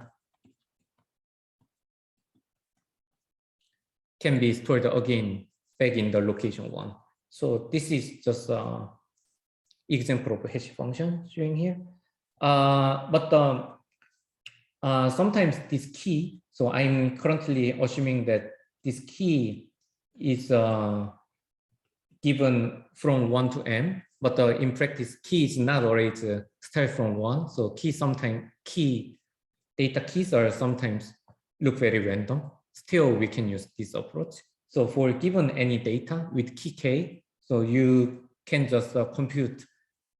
can be stored again back in the location 1. So this is just an example of a hash function showing here. But sometimes this key, so I'm currently assuming that this key is given from 1 to M, but in practice, key is not always start from 1. So data keys are sometimes look very random. Still, we can use this approach. So for given any data with key K, so you can just compute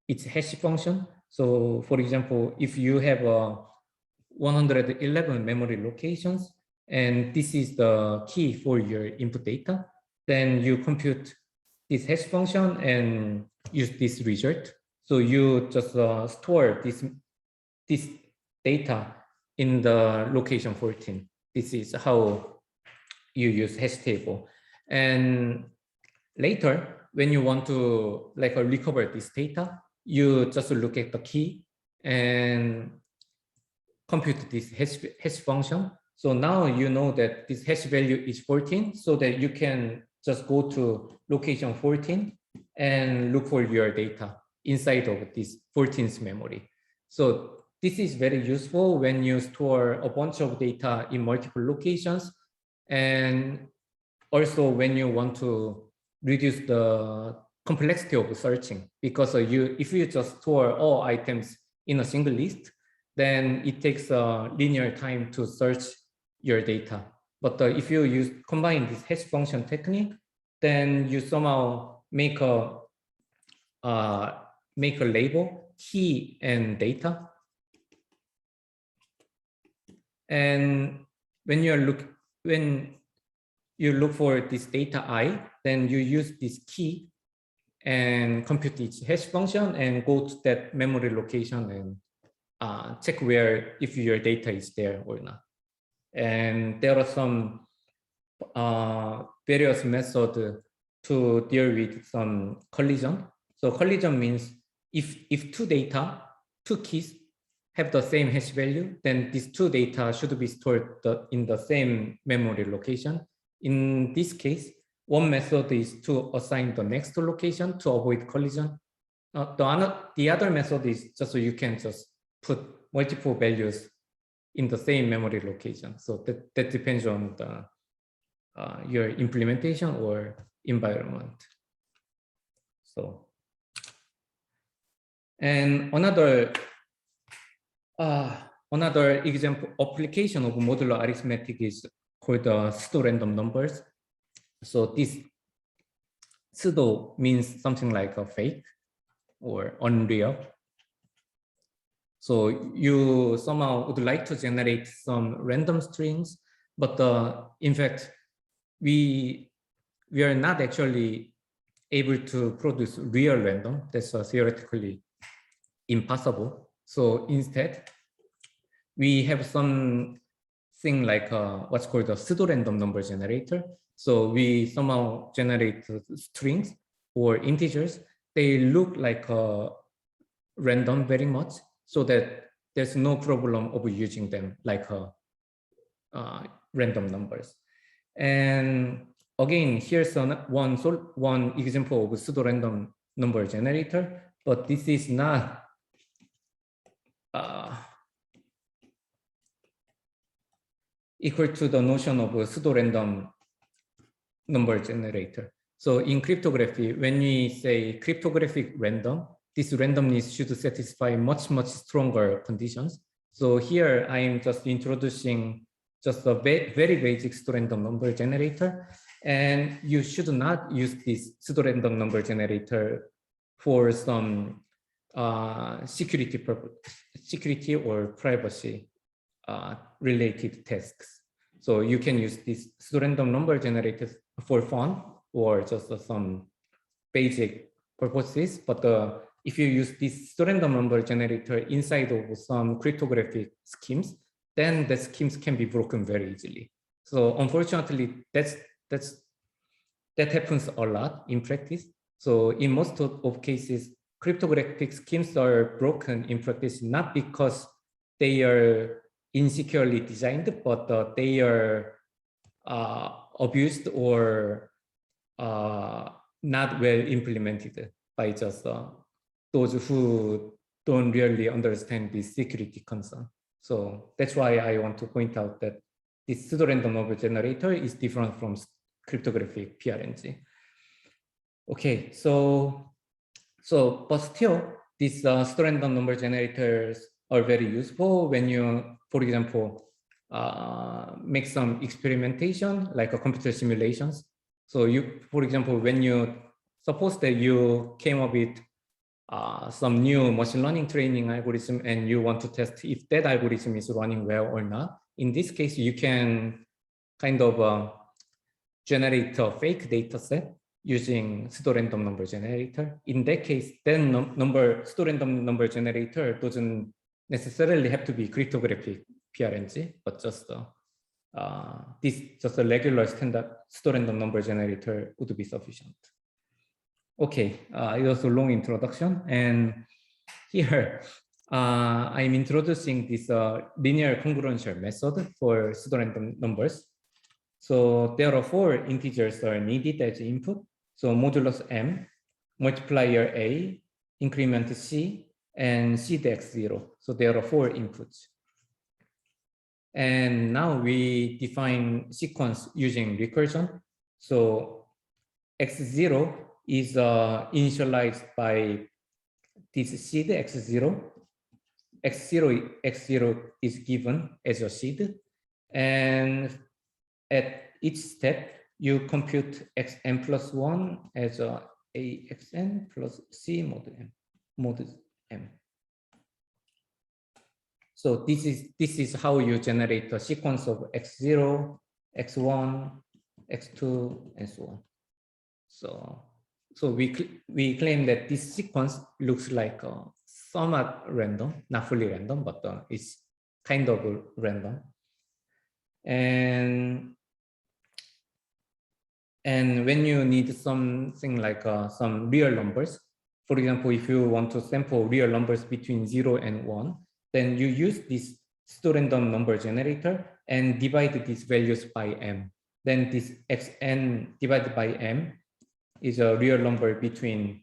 its hash function. So for example, if you have 111 memory locations, and this is the key for your input data, then you compute this hash function and use this result. So you just store this data in the location 14. This is how you use hash table. And later, when you want to recover this data, you just look at the key and compute this hash function. So now you know that this hash value is 14, so that you can just go to location 14 and look for your data inside of this 14th memory. So this is very useful when you store a bunch of data in multiple locations, and also when you want to reduce the complexity of searching, because if you just store all items in a single list, then it takes a linear time to search your data. But if you combine this hash function technique, then you somehow make a label, key and data. And when you look for this data I, then you use this key and compute its hash function and go to that memory location and check if your data is there or not. And there are some various methods to deal with some collision. So collision means if two keys have the same hash value, then these two data should be stored in the same memory location. In this case, one method is to assign the next location to avoid collision. The other method is just so you can just put multiple values in the same memory location. So that depends on your implementation or environment. So, and another example application of modular arithmetic is called pseudo-random numbers. So this pseudo means something like a fake or unreal. So you somehow would like to generate some random strings, but in fact, we are not actually able to produce real random. That's theoretically impossible. So instead, we have some thing like what's called a pseudo-random number generator. So we somehow generate strings or integers. They look like random very much, so that there's no problem of using them like random numbers. And again, here's one example of pseudo-random number generator, but this is not equal to the notion of a pseudo-random number generator. So in cryptography, when we say cryptographic random, this randomness should satisfy much, much stronger conditions. So here I'm just introducing just a very basic pseudo-random number generator. And you should not use this pseudo-random number generator for some security or privacy related tasks. So you can use this pseudo-random number generator for fun or just some basic purposes. But if you use this pseudo-random number generator inside of some cryptographic schemes, then the schemes can be broken very easily. So unfortunately, that happens a lot in practice. So in most of cases, cryptographic schemes are broken in practice, not because they are insecurely designed, but they are abused or not well implemented by just those who don't really understand the security concern. So that's why I want to point out that this pseudo-random number generator is different from cryptographic PRNG. Okay, but still, these pseudo-random number generators are very useful when you, for example, make some experimentation like a computer simulations. So you, for example, when you suppose that you came up with some new machine learning training algorithm and you want to test if that algorithm is running well or not. In this case, you can kind of generate a fake data set using pseudo-random number generator. In that case, then pseudo-random number generator doesn't necessarily have to be cryptographic PRNG, but just just a regular standard pseudo-random number generator would be sufficient. Okay, it was a long introduction, and here I'm introducing this linear congruential method for pseudo-random numbers. So there are 4 integers are needed as input. So modulus m, multiplier a, increment c, and seed x0. So there are 4 inputs. And now we define sequence using recursion. So x0 is initialized by this seed x0. x0 is given as a seed. And at each step, you compute xn plus 1 as a axn plus c mod m. So this is how you generate a sequence of x0, x1, x2, and so on. So we claim that this sequence looks like somewhat random, not fully random, but it's kind of random. And when you need something like some real numbers, for example, if you want to sample real numbers between 0 and 1, then you use this pseudo-random number generator and divide these values by m. Then this xn divided by m is a real number between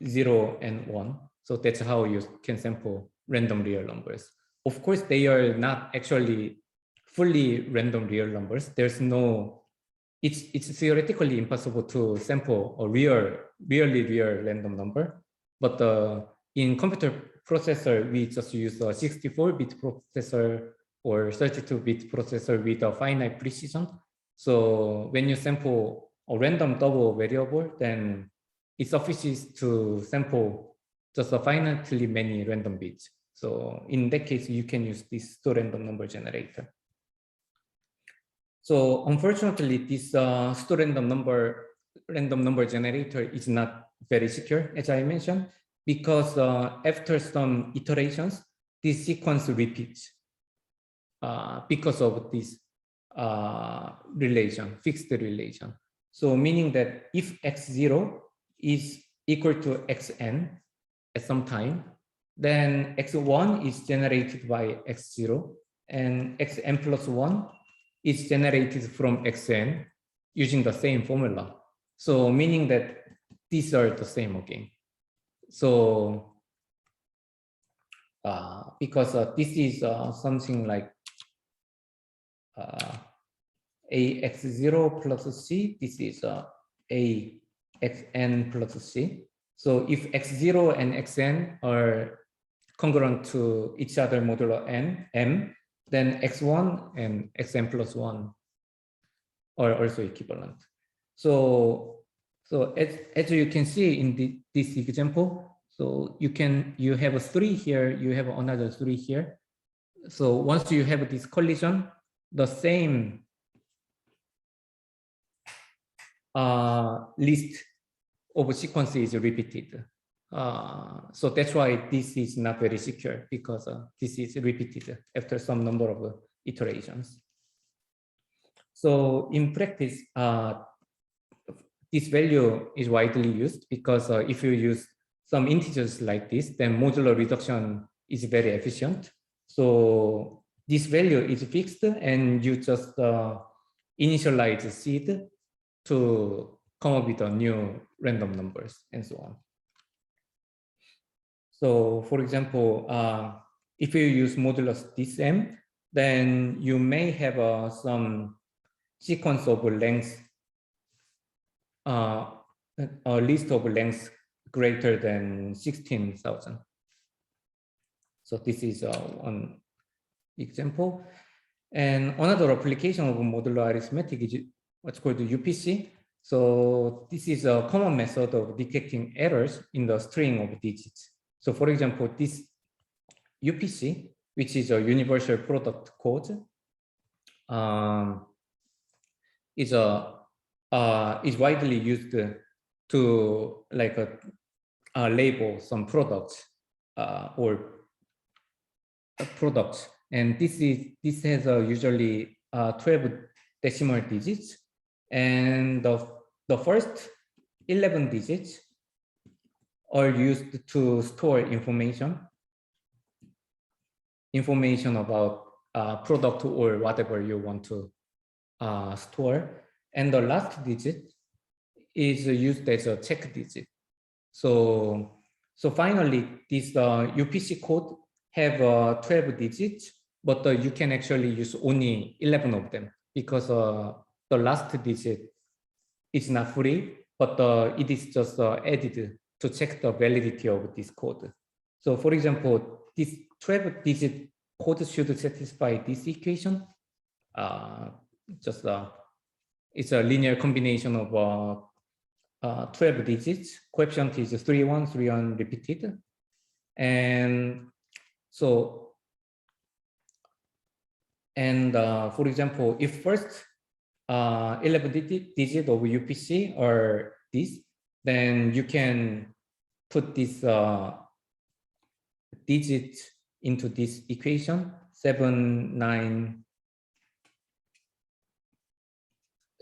0 and 1. So that's how you can sample random real numbers. Of course, they are not actually fully random real numbers. There's no, it's theoretically impossible to sample a really real random number. But in computer processor, we just use a 64-bit processor or 32-bit processor with a finite precision. So when you sample a random double variable, then it suffices to sample just a finitely many random bits. So in that case, you can use this pseudo-random number generator. So unfortunately, this pseudo-random number generator is not very secure, as I mentioned, because after some iterations, this sequence repeats because of this fixed relation. So meaning that if x0 is equal to xn at some time, then x1 is generated by x0 and xn plus 1 is generated from xn. using the same formula. So meaning that these are the same again. So because this is something like ax0 plus c, this is axn plus c. So if x0 and xn are congruent to each other modulo m, then x1 and xn plus 1 are also equivalent. So as you can see in this example, so you have a 3 here, you have another 3 here. So once you have this collision, the same list of sequence is repeated. So that's why this is not very secure, because this is repeated after some number of iterations. So in practice, this value is widely used because if you use some integers like this, then modular reduction is very efficient. So this value is fixed and you just initialize seed to come up with a new random numbers and so on. So for example, if you use modulus dsm, then you may have some sequence of length, a list of lengths greater than 16,000. So this is one example. And another application of modular arithmetic is what's called the UPC. So this is a common method of detecting errors in the string of digits. So for example, this UPC, which is a universal product code, is widely used to label some products or products, and this has usually 12 decimal digits, and the first 11 digits are used to store information about product or whatever you want to store, and the last digit is used as a check digit. So finally, this UPC code have 12 digits, but you can actually use only 11 of them because the last digit is not free, but it is just added to check the validity of this code. So for example, this 12-digit code should satisfy this equation. It's a linear combination of 12 digits. Coefficient is 31, 31 repeated. And so, for example, if first 11 digit of UPC are this, then you can put this digit into this equation, 7, 9,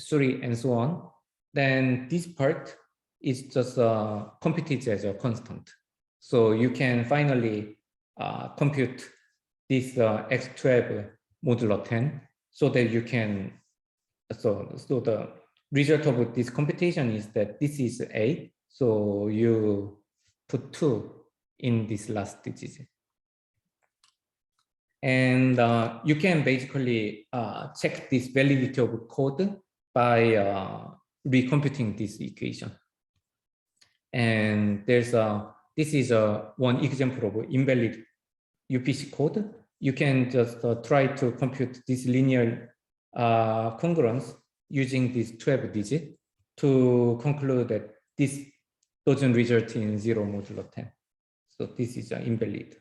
3, and so on. Then this part is just computed as a constant. So you can finally compute this x12 modulo 10 so that you can, so the result of this computation is that this is A. So you put 2 in this last digit. And you can basically check this validity of code by recomputing this equation. And there's this is one example of invalid UPC code. You can just try to compute this linear congruence using this 12 digit to conclude that this doesn't result in 0 modulo 10. So this is invalid.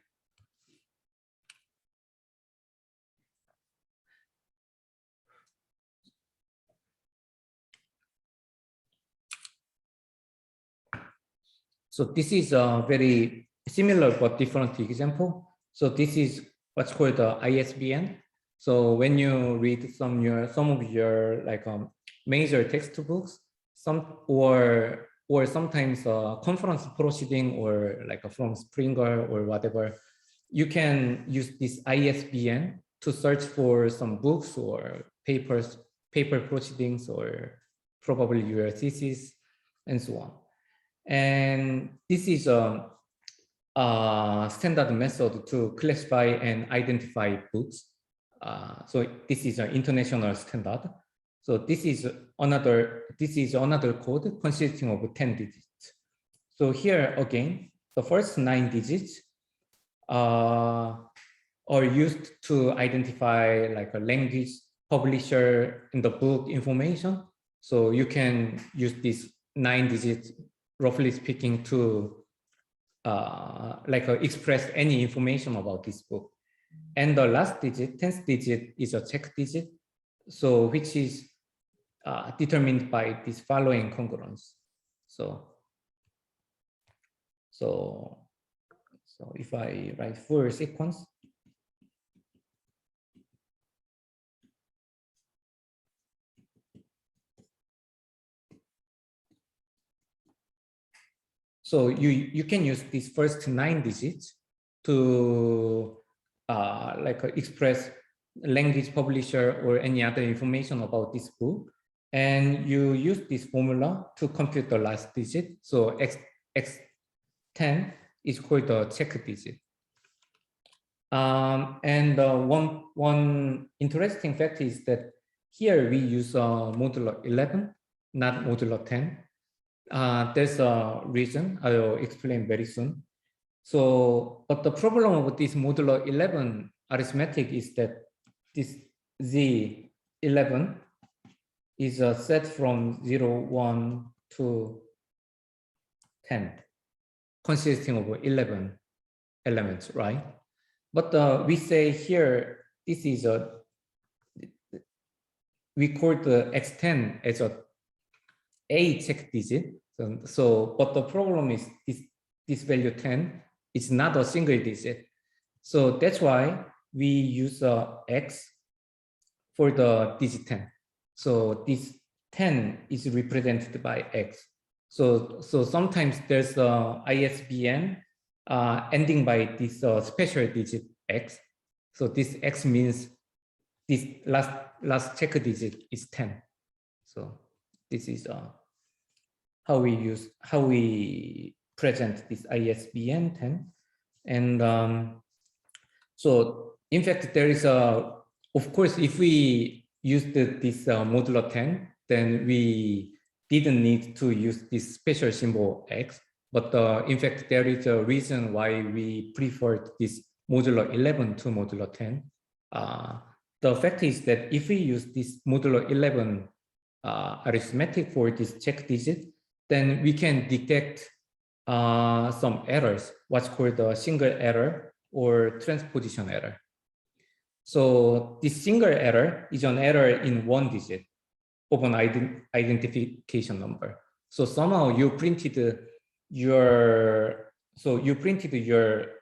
So this is a very similar but different example. So this is what's called the ISBN. So when you read some of your major textbooks, or sometimes conference proceeding or from Springer or whatever, you can use this ISBN to search for some books or paper proceedings or probably your thesis, and so on. And this is a standard method to classify and identify books. So this is an international standard. So this is another code consisting of 10 digits. So here again, the first 9 digits are used to identify like a language, publisher, in the book information. So you can use these 9 digits, roughly speaking, to express any information about this book. And the last digit, 10th digit, is a check digit, so which is determined by this following congruence. So if I write full sequence, so you can use these first 9 digits to express language, publisher, or any other information about this book, and you use this formula to compute the last digit. So x10 is called the check digit. And one interesting fact is that here we use modulo 11, not modulo 10. There's a reason I will explain very soon. So, but the problem with this modulo 11 arithmetic is that this Z11 is a set from 0, 1 to 10, consisting of 11 elements, right? But we say here, this is we call the x10 as a check digit. So, but the problem is this value 10 is not a single digit. So that's why we use x for the digit 10. So this 10 is represented by x. So sometimes there's a ISBN ending by this special digit x. So this x means this last check digit is 10. So this is how we present this ISBN 10. And so in fact, there is of course, if we used this modulo 10, then we didn't need to use this special symbol x. But in fact, there is a reason why we preferred this modulo 11 to modulo 10. The fact is that if we use this modulo 11 arithmetic for this check digit, then we can detect some errors, what's called a single error or transposition error. So this single error is an error in 1 digit of an identification number. So somehow you printed your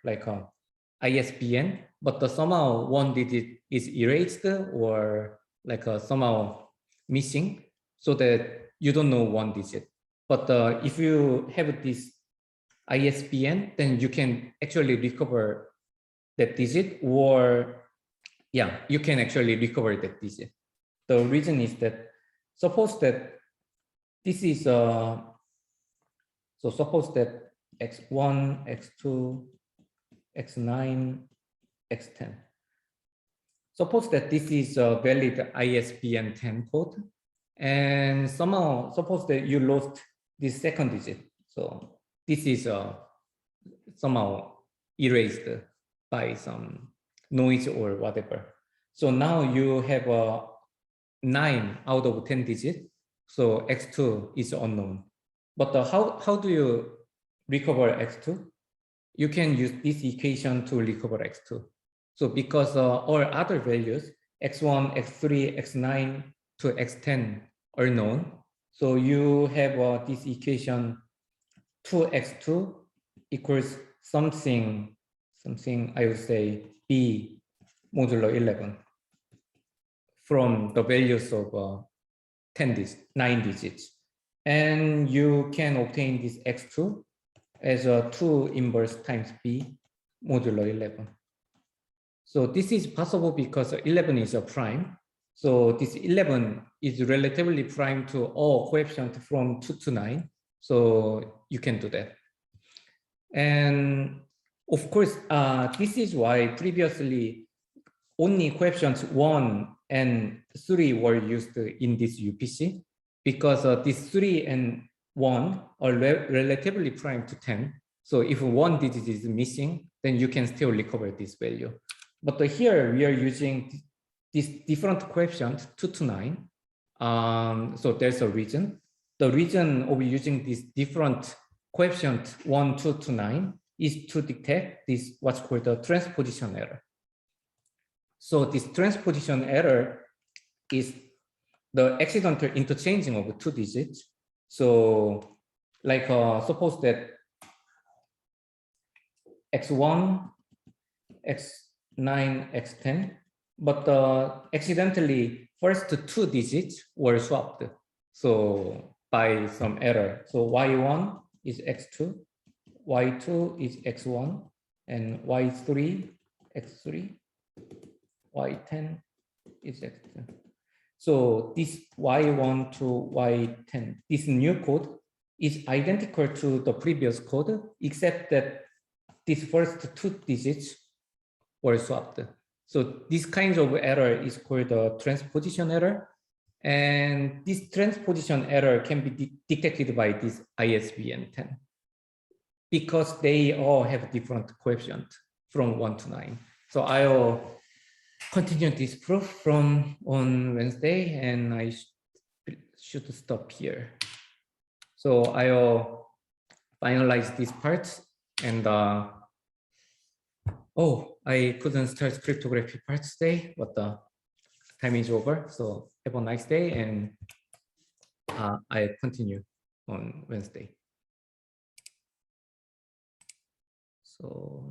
like ISBN, but somehow 1 digit is erased or like somehow missing, so that you don't know 1 digit. But if you have this ISBN, then you can actually recover that digit, or yeah, you can actually recover that digit. The reason is that suppose that this is so suppose that x1, x2, x9, x10. Suppose that this is a valid ISBN 10 code, and somehow suppose that you lost this second digit. So this is somehow erased by some noise or whatever. So now you have 9 out of 10 digits. So x2 is unknown. But how do you recover x2? You can use this equation to recover x2. So because all other values, x1, x3, x9 to x10 are known, so you have this equation 2x2 equals something I would say b modulo 11 from the values of 9 digits. And you can obtain this x2 as a 2 inverse times b modulo 11. So this is possible because 11 is a prime. So this 11 is relatively prime to all coefficient from 2 to 9. So you can do that. And of course, this is why previously only coefficients 1 and 3 were used in this UPC, because these 3 and 1 are relatively prime to 10. So if one digit is missing, then you can still recover this value. But here we are using this different coefficient 2 to 9. So there's a reason. The reason of using this different coefficient 1, 2 to 9 is to detect this what's called the transposition error. So this transposition error is the accidental interchanging of 2 digits. So like suppose that x1, x9, x10, but accidentally first 2 digits were swapped. So by some error. So y1 is x2, y2 is x1, and y3, x3, y10 is x10. So this y1 to y10, this new code is identical to the previous code, except that these first 2 digits were swapped. So this kind of error is called a transposition error. And this transposition error can be detected by this ISBN 10 because they all have different coefficient from 1 to 9. So I'll continue this proof from on Wednesday, and I should stop here. So I'll finalize this part, and oh, I couldn't start cryptography part today, but the time is over. So have a nice day, and I continue on Wednesday. So.